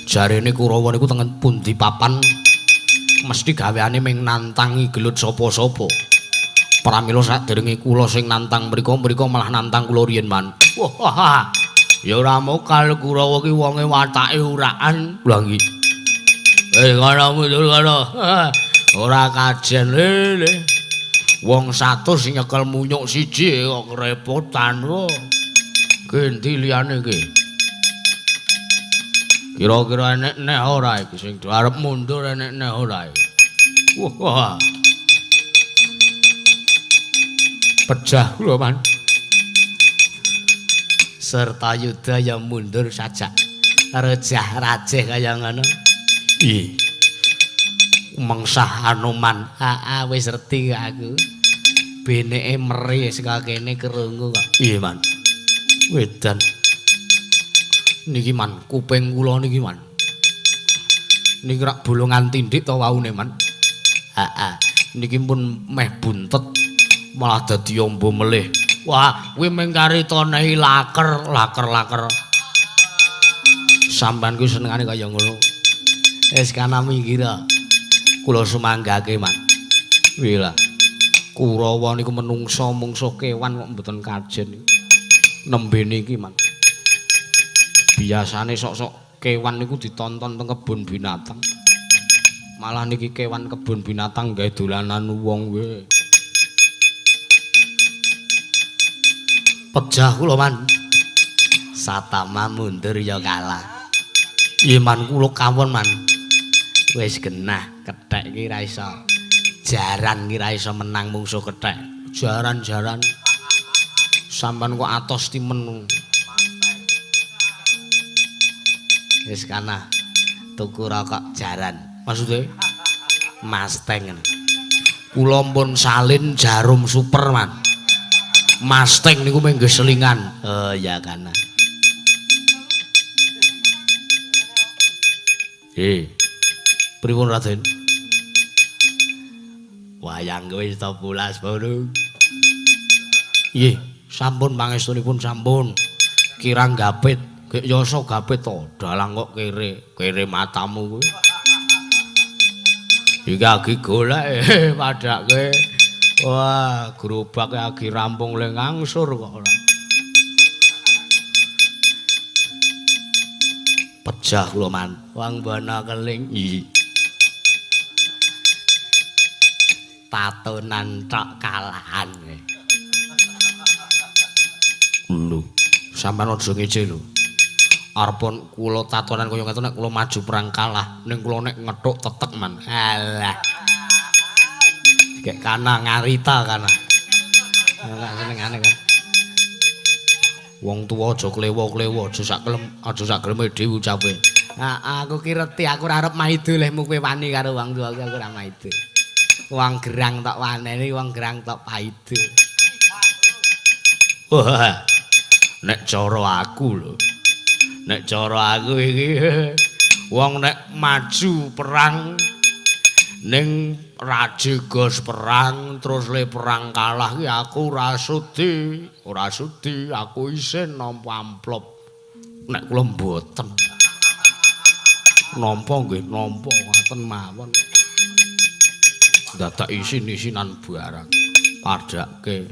Jarene Kurawa niku tengen pundi papan mesti gaweane ming nantangi gelut sapa-sapa. Pramila saderenge kula sing nantang mriku malah nantang kula riyen man. Wah. Ya ora mokal Kurawa ki wonge watake uraan. Lha iki. Ngono mundur ngono. Ora kajen lele. Wong 100 nyekel munyuk siji kok kerepotan. Gendi liyane iki. Kira-kira enek nek ora iki sing arep mundur enek nek ora iki. Wah. Pejah lho, Man. Serta Yudha ya mundur saja. Rejah rajih kaya ngono. Ih. Mengsah Anoman. Wis reti aku. Beneke meri saka kene krungu kok. Iya, Man. Wedan. Niki, Man, kuping kula niki, Man. Niki rak bolongan tindik to waune, Man. Niki pun meh buntet malah dadi ombo melih. Wah, kuwi mengkari tonehi laker. Sampeyan ku senengane kaya ngono. Wis kana minggir. Kula sumanggake, Man. Wila. Kurawa niku menungsa mungsuh kewan kok mboten kajen. Nembe niki, Man. Biasane sok-sok kewan niku ditonton teng kebun binatang. Malah niki kewan kebun binatang gawe dolanan wong we. Pejah kula, Man. Satama mundur ya kalah. Iya, Man, kula kawon, Man. Wis genah, kethek iki ra iso. Jaran iki ra iso menang mungsuh kethek. Jaran-jaran. Sampeyan kok atos timen. Wis kana tuku rokok jaran. Maksude Mustang. Kula pun salin jarum super, Man. Mustang niku menggo selingan. Oh ya kana. Pripun Raden? Wayang wis 12 Bro. Nggih, sampun pangestunipun sampun. Kirang gapit, gek yoso gapit to. Dalang kok kere matamu kuwi. Iki agi golek padake. Wah, gerobake agi rampung le ngangsur kok ora. Pejah kula, Man. Wang bana keling. Tatonan tok kalahan. Lho, sampean aja ngece lho. Arepun kula tatonan kaya ngoten nek kula maju perang kalah, ning kula nek ngethuk tetek, Man. Alah. Kayak kana ngarita kana. Ora senengane kan. Wong tuwa aja klewo-klewo, aja sak geleme dhewe ucape. Aku ki reti, aku ora arep maido lehmu kowe wani karo wong tuwa aku ora maido. Wong gerang tok waneni, wong gerang tok paido. Wah. Nek cara aku lho. Nek cara aku iki wong nek maju perang ning rajegos perang terus le perang kalah ki aku ora sudi aku isin nampa amplop nek kula mboten nampa nggih nampa ngoten mawon dadak isin-isinan barang padake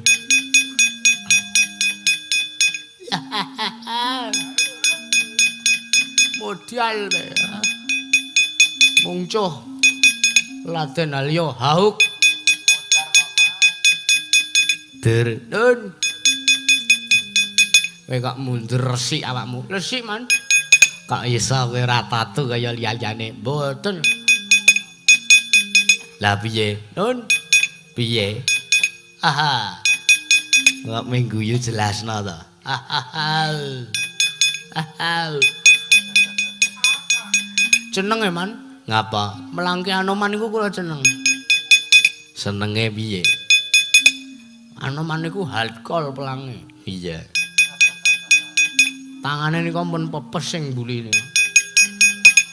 modal mungcuh Laden Alyo hauk Derdun kowe kok mundur resik awakmu resik Man kok iso kowe ora tatu kaya liyane mboten lah piye Nun piye aha kok mengguyu jelasno to jenenge Man ngapa melangke Anoman iku kula jeneng senenge piye Anoman iku hardcore pelange iya tangane niku pun pepes sing buline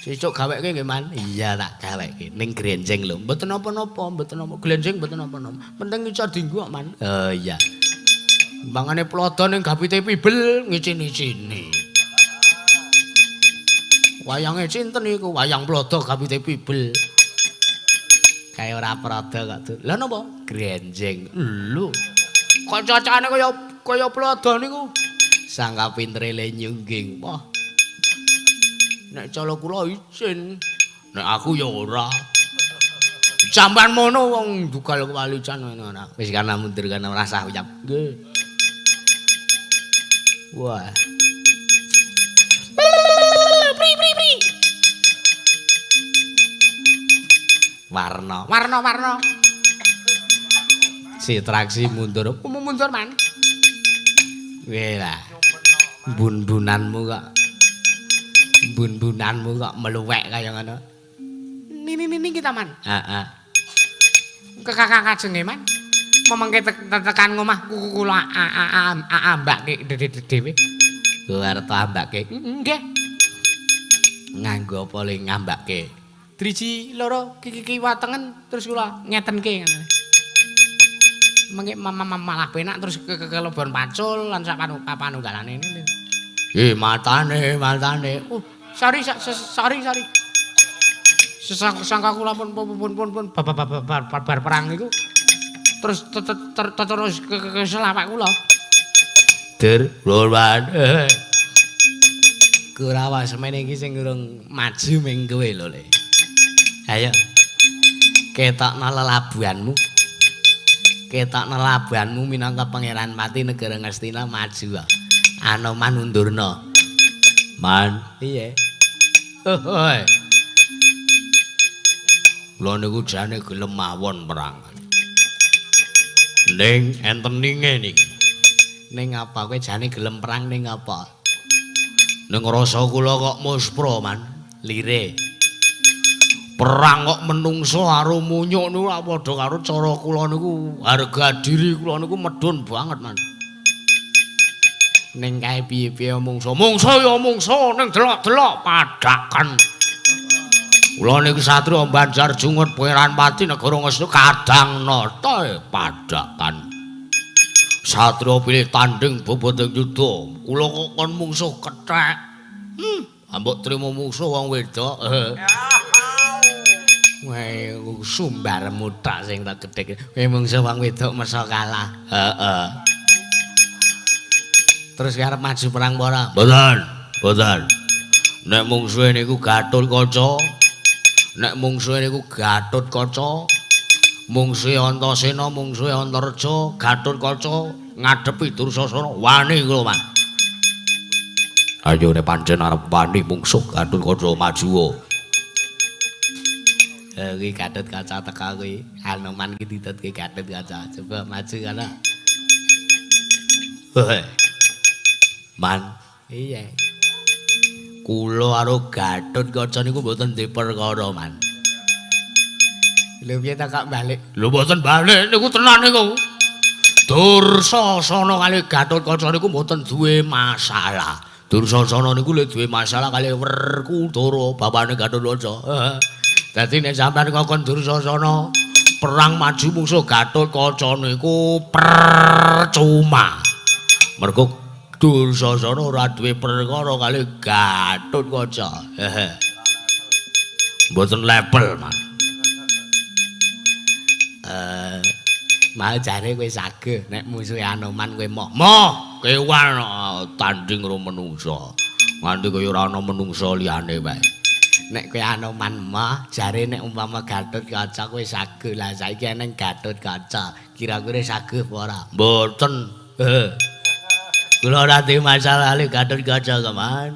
sesuk gaweke nggih Man iya tak gaweke ning grenjeng lho mboten napa-napa mboten napa glenjeng mboten napa-napa penting iso dienggo Man oh iya mbangane plodo ning gapite pibel ngicini-cini wayange cinten iku wayang plodo gapite pibel kaya ora prada kok lha napa grenjeng lho kok cacane kaya plodo niku sangka pintere le nyungging wah nek cala kula izin nek aku ya ora jamban mono wong dugal kewalican ngono wis kana mundur kana rasa uyap nggih wah Warna. Si traksi mundur. Mundur man. Wela. Bun-bunanmu kok meluwek kaya ngono. Nini kita man. Heeh. Kakak-kakak man. Memengke tekan ngomah kula ambake dhewe. Arep ambake. Nggih. Nganggo apa le ngambake? Driji loro kiwa tengen terus kula ngetenke ngono. Mengke malah penak terus kelebon pacul lan sak panunggalane ini. Matane. Oh, sorry. Sangka kula pun bar perang niku terus terus ke selawak kula. Dur, Rowan. Kurawa semene iki sing urung maju ming kowe lho Le. Ayo. Ketokno lelabuhanmu. Minangka pangeran pati negara Ngastina maju. Anoman undurna. Man, piye? Hoi. Kula niku jane gelem mawon perang. Ning enten ninge niki. Ning apa kowe jane gelem perang ning apa? Ning rasa kula kok muspra man, lire. Perang kok menungso karo munyuk niku ora padha karo cara kula niku. Harga diri kula niku medhun banget man. Ning kae piye-piye mungso ya mungso ning delok-delok padakan. Kula niki satriya Banjar Jungut Pangeran Pati negara Ngastina kadang nata padakan. Satria pilih tanding boboteng yudha. Kula kok kon mungsuh kethek. Ambek trimo mungsuh wong wedok. Wae sumbarmu tak sing tak gedhek. Kowe mungsuh wong wedok mesa kalah. Heeh. Terus arep maju perang ora? Mboten. Nek mungsuhe niku Gatotkaca. Mungsuhe Antasena, mungsuhe Antareja, Gatotkaca ngadepi Dursasana wani kula man. Ayo nek pancen arep wani mungsuh Gatotkaca maju. Iki Gatotkaca teka kuwi, Anoman iki ditutke Gatotkaca. Coba maju kana. Man, iya. Kula karo Gatotkaca niku mboten diperkara man. Lho piye tak balik? Lho mboten balik niku tenan niku. Dursasana kali Gatotkaca niku mboten duwe masalah. Dursasana niku lek duwe masalah kali Werkudara bapane Gatotkaca. Dadi nek sampean ngokon Dursasana perang maju musuh Gatotkaca niku percuma. Mergo Dursasana ora duwe perkara kali Gatotkaca. Mboten level man. Mau jare kowe sageh nek musuhe Anoman kowe moh kewan tanding karo menungsa. Nganti kaya ora ana menungsa liyane wae. Nek kowe Anoman moh jare nek umpama Gatotkaca kowe sageh. Lah saiki eneng Gatotkaca, kira-kira sageh apa ora? Mboten. Kula ora duwe masalah kali Gatotkaca kaman.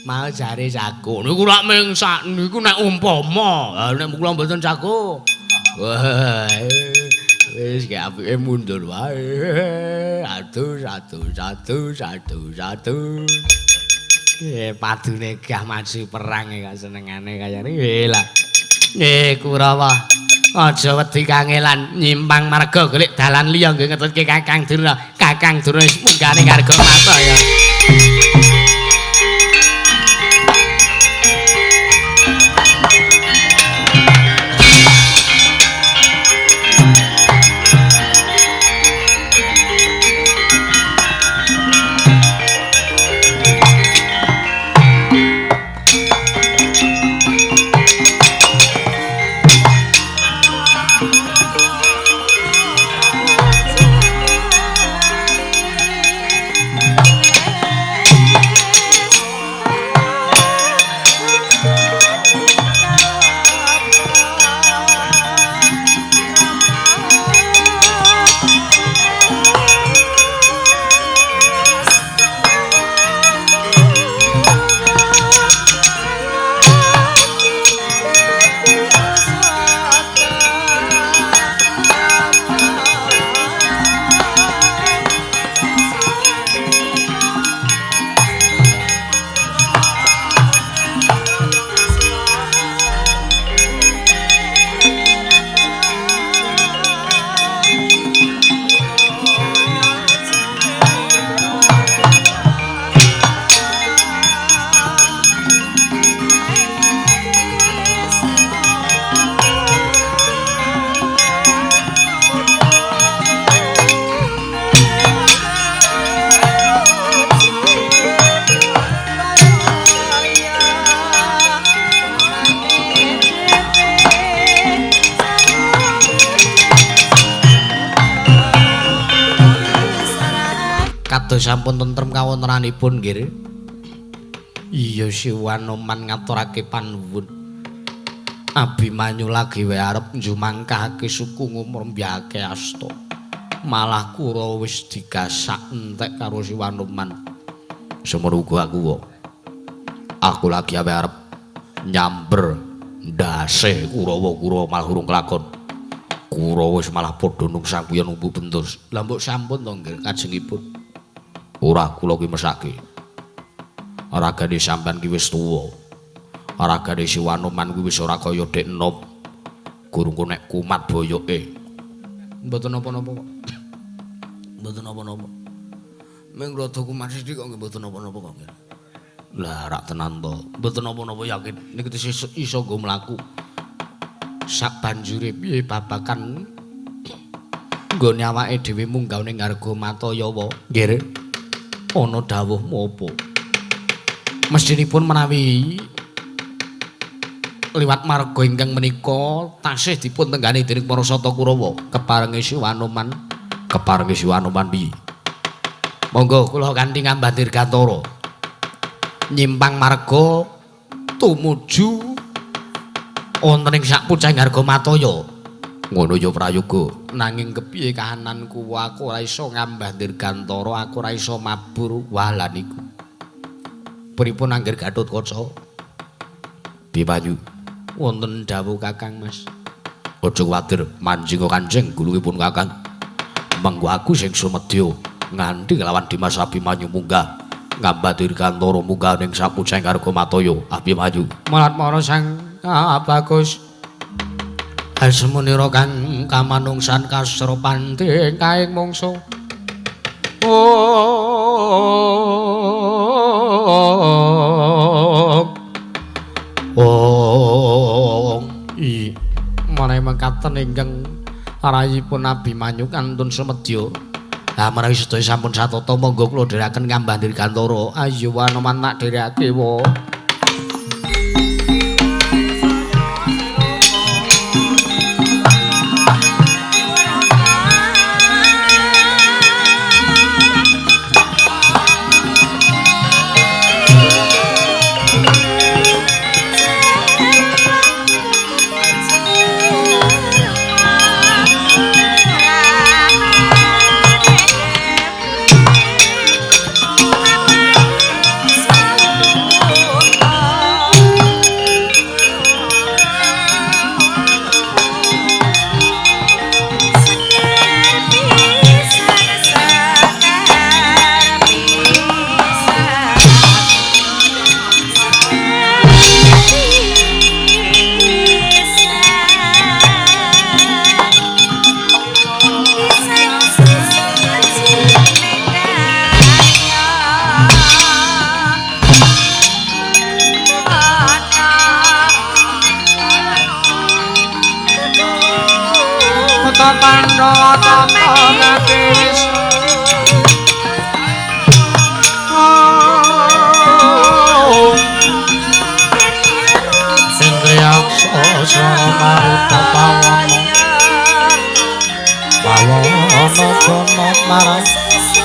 Mau jare sago. Niku rak mung sak niku nek umpama, nek kula mboten sago. Wah, wis ki apike mundur wae. Satu. Padune gah maju perang kok senengane kaya iki. Lah. Kurawa. Aja wedi kangelan nyimpang marga golek dalan liya nggih ngetutke Kakang Durna. Kakang Durna wis munggane karga mata ya. Kados sampun tentrem kawontenanipun nggih. Iya Siwanoman ngaturake panuwun. Abimanyu lagi wae arep njumangkahake suku ngumrembyake asta. Malah Kurawa wis digasak entek karo Siwanoman. Semono uga aku wae. Aku lagi wae arep nyamber ndase Kurawa malah urung kelakon. Kurawa wis malah padha nungsangkuya numbu bentus. Lah mbok sampun to nggih kajengipun. Ora kula kuwi mesake. Ragane sampean ki wis tuwa. Ragane Siwanoman kuwi wis ora kaya Dek Enom. Gurungku nek kumat boyoke. Mboten napa-napa kok. Mboten napa-napa. Ming rada kumat sithik kok nggih mboten napa-napa kok. Lah rak tenan to. Mboten napa-napa yakin niki iso nggo mlaku. Sak banjure piye babakan nggone awake dhewe munggah ning Arga Matayawa. Nggih. Ana dawuh mopo? Mestinipun menawi liwat marga ingkang menika tasih dipun tenggani dening para Sata Kurawa keparengi Siwanoman piye? Monggo kula kanthi ngambah dirgantara nyimpang marga tumuju wonten ing sapucing Arga Mataya. Ngono ya prayoga. Nanging kepiye kahananku aku ora iso ngambah dirgantara, aku ora iso mabur walan iku. Pripun angger Gatotkaca? Bimayu wonten dawuh Kakang Mas. Aja kuwatir, manjing Kanjeng gulungipun Kakang. Mengko aku sing sumedya nganti kelawan Dimas Abimanyu munggah ngambah dirgantara munggah ning sapucing Arga Mataya. Abimanyu. Malat mara sang bagus. Asmunira kang kamanungsan kasrepanti kaing mungsu. Menawi mekaten ingkang rayipun Abimanyu kantun sumedya. Lah menawi sedaya sampun satata monggo kula dherekaken ngambah dirgantara. Ayo Wanoman tak dherekake wae. Pandhawa tata ngatis Indriyaksa Maruta Pawana Dono Maragana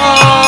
Oh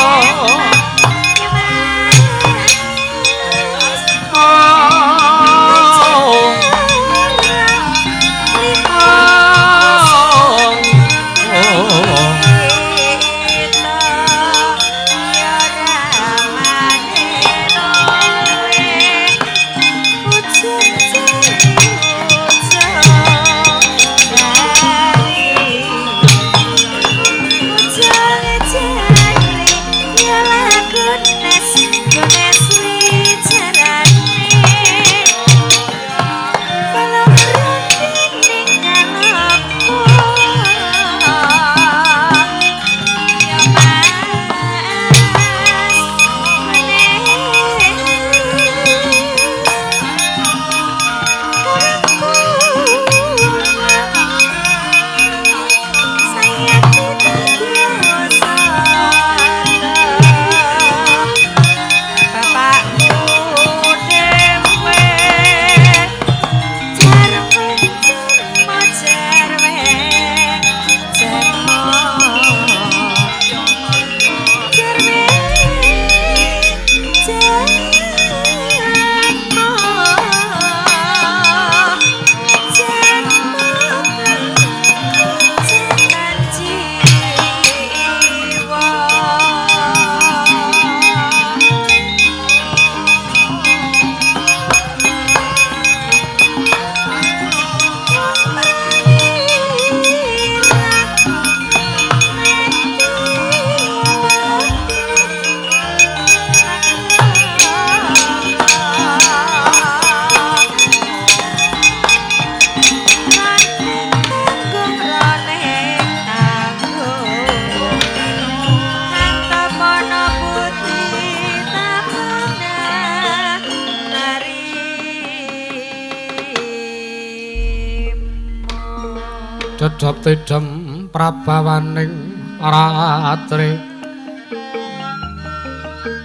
Dedhop tidem prabawaning ratri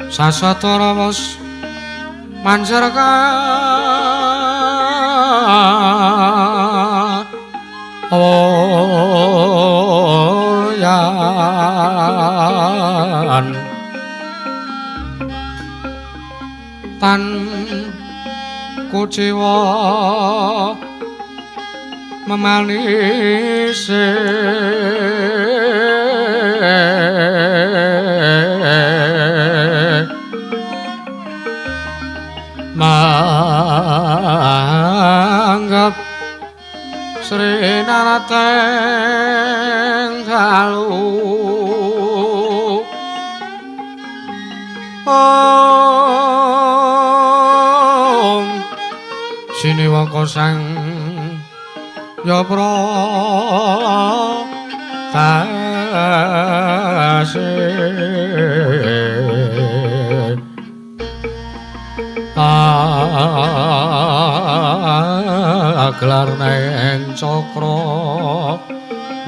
sasatara wus manjar yan tan kuciwa memanise manggap Sri Narateng kalu Om Siniwaka sang Yapra tasih gelar neng cakra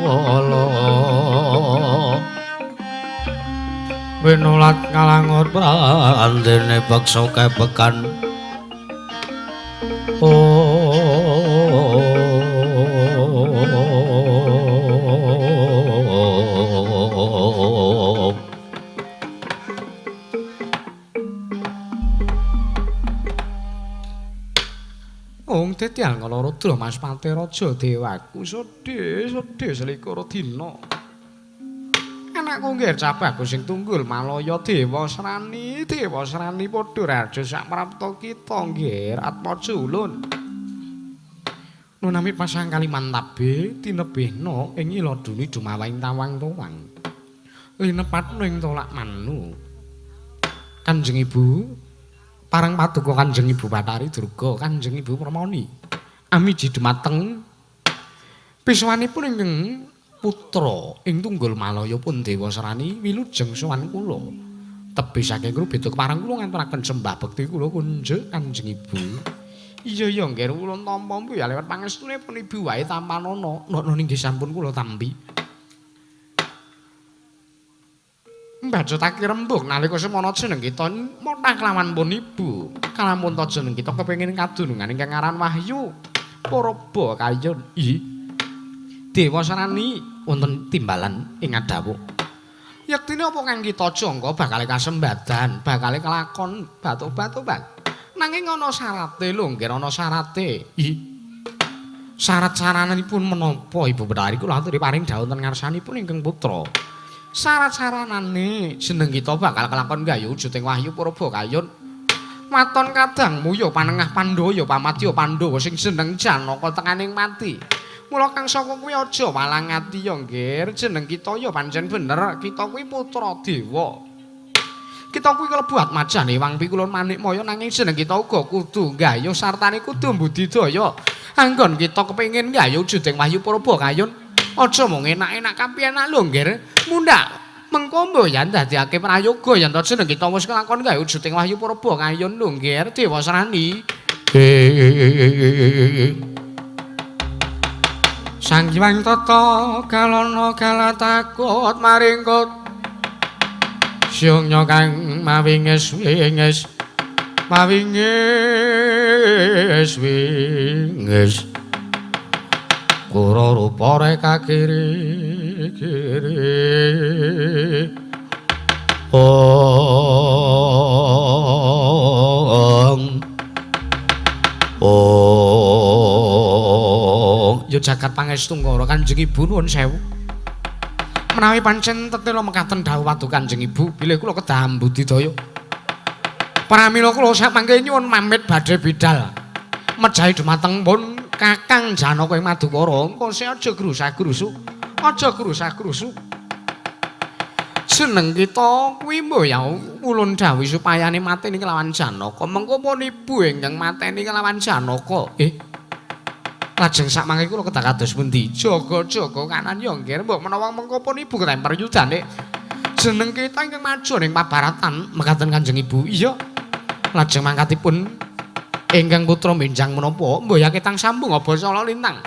wala winulat ngalangut prandene beksa kebekan Wong tetiang kaloro Dramaspati Raja Dewaku sedhe selikur dina. Anakku nggih capaku sing tunggul Malaya Dewasrani padha raja sak prapta kita nggih Atmaja Ulun. Nunami pasang Kalimantabe tinebihna ing Iladuni dumawahing tawang-tawang. Linepat ning tolak manu. Kanjeng Ibu parang paduka Kanjeng Ibu Bathari Durga Kanjeng Ibu Permoni amiji dumateng piswanipun ingkang putra ing tunggul Malaya pun Dewasrani wilujeng sowan kula tebih saking grubeda keparang kula ngaturaken sembah bekti kula kunjuk Kanjeng Ibu iya nggih kula tampa mpu ya lewat pangestunipun Ibu wae tampanana nono nggih sampun kula tampi mbajutake rembug nalika semana jeneng kita montah kelawan pun Ibu. Kalamun ta jeneng kita kepengin kadunungan ingkang aran Wahyu. Paraba kayun. Dewasrani wonten timbalan ing adawuh. Yektine apa kang kita jangka bakal kasembadan, bakal kelakon batu-batu bang. Nanging ana syarate lho, nggih ana syarate. Syarat-syaranipun menapa Ibu Bathari kula aturi paring dawuh ten ngarsanipun ingkang putra. Syarat-syaranane jeneng kita bakal kelakon gayu wujuding Wahyu Purba kayun maton kadangmu ya panengah Pandaya pamadya Pandhawa sing jeneng Janaka tekaning mati mula kang saka kuwi aja walang ati ya nggih jeneng kita ya pancen bener kita kuwi putra dewa kita kuwi kalebu atmajane Wang Pikulun Manikmaya nanging jeneng kita uga kudu gayu sartane kudu budidaya anggon kita kepengin gayu wujuding Wahyu Purba kayun aja mung enak-enak kapiyenak lho nggih mundhak mengko mboyan dadekake prayoga yen to jeneng kita wis kelakon gawe wujuding Wahyu Purba kayun lho nggih Dewasrani Sang Hyang Tata kalana kalatakut maringkut Syungnya kang mawingis-wingis mawingis-wingis Kura rupa reka kiri-kiri Ya jagat pangestu karo Kanjeng Ibu nuwun sewu menawi pancen tetela mekaten dawuh watu Kanjeng Ibu bilih kula kedah budidaya pramila kula sak mangke nyuwun pamit badhe bidhal mejahi dumateng pun Kakang Janaka ing Madukara engko sik aja grusah-grusuk. Aja grusah-grusuk. Jeneng kita kuwi mbok ya ulun dawuh supayane mateni kelawan Janaka. Mengko pun Ibu ingkang mateni kelawan Janaka. Lajeng sak mangke kula kedah kados pundi? Jaga-jaga kanan ya nggih mbok menawa mengko pun Ibu ketemper yudane. Jeneng kita ingkang maju ning pabaratan mekaten Kanjeng Ibu. Iya. Lajeng mangkatipun ingkang putra menjang menapa mboyake tang sambung basa lintang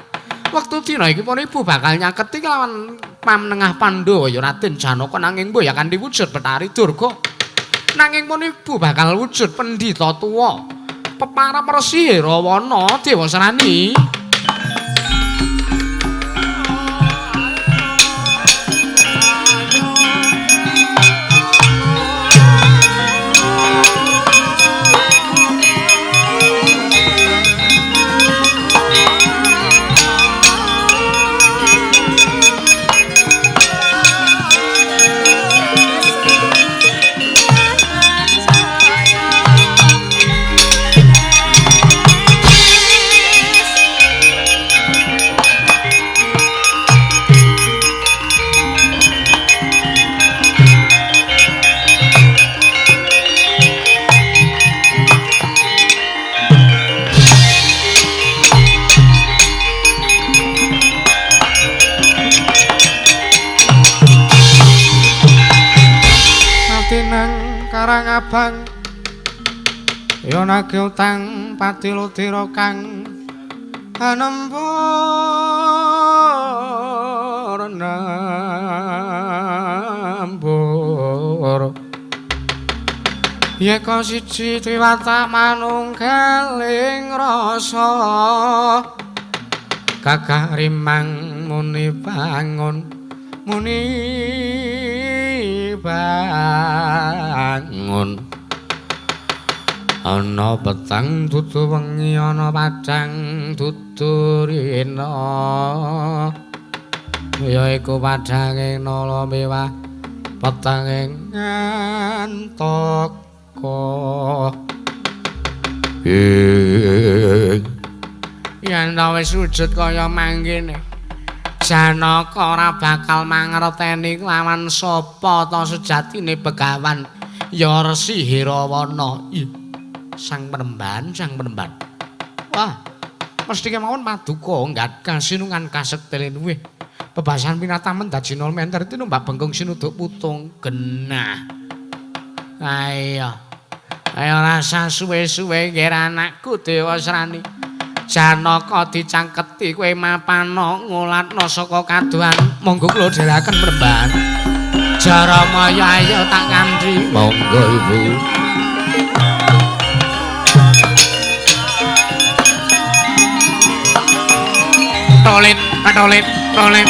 Wektu dina iki pun ibu bakal nyaketi kelawan pamenengah Pandhawa ya Raden Janaka nanging mbuh ya kanthi wujud Betari Durga. Nanging pun ibu bakal wujud pendhita tuwa. Peparap Resi Herawana Dewa Serani. Karang abang ya nagih utang patilutira kang anembur nambur yeka siji triwata manunggaling rasa gagah rimang muni bangun muni bangun ana petang dudu wengi ana padang dudu rina ya iku padange nala mewah petange ngantaka yen wis wujud kaya mangkene Janaka ora bakal mangerteni lawan sapa ta sejatine Begawan ya Resi Herawana. Sang Penemban, Sang Penemban. Wah, mesti kemawon paduka nggat kasinungan kasektilen weh. Bebasan pinatamen dajinol menter tinumbak bengkung sinuduk putung genah. Ayo. Ayo rasa suwe-suwe nggih anakku Dewa Serani. Janaka dicangketi kowe mapana ngulatna saka kaduhan monggo kula dherekaken Penemban. Jaramaya ayo tak kandhi monggo Ibu. Tolit, tolit, tolit.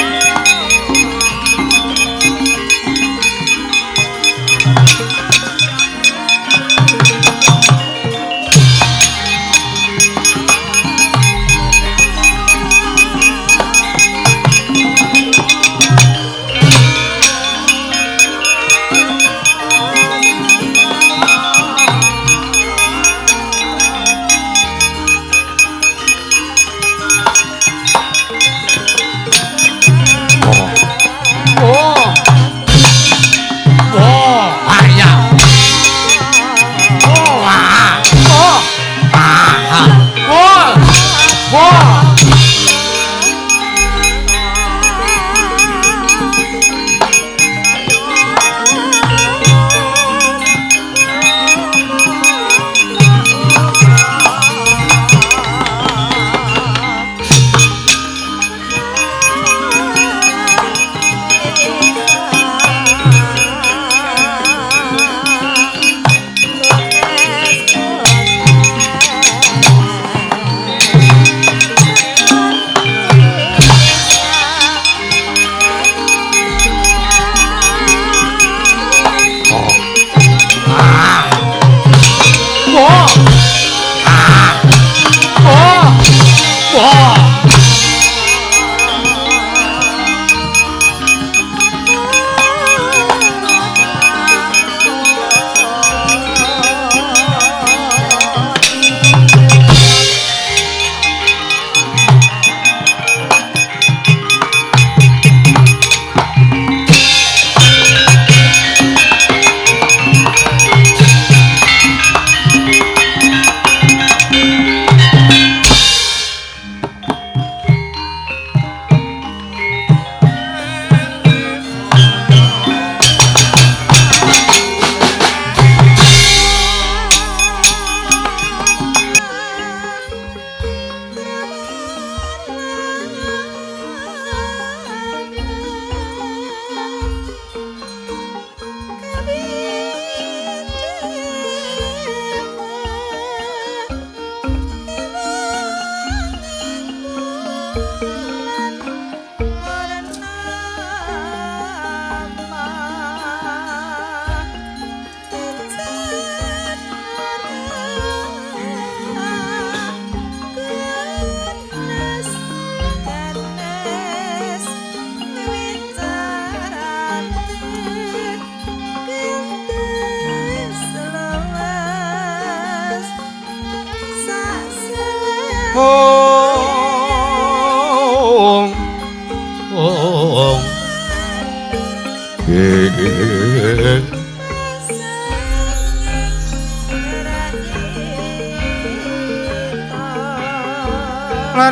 Ler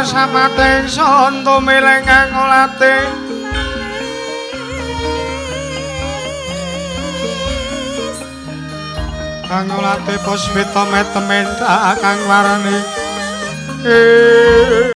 samate ingsun tumiling ngangolate ngangolate puspita metementa kang warani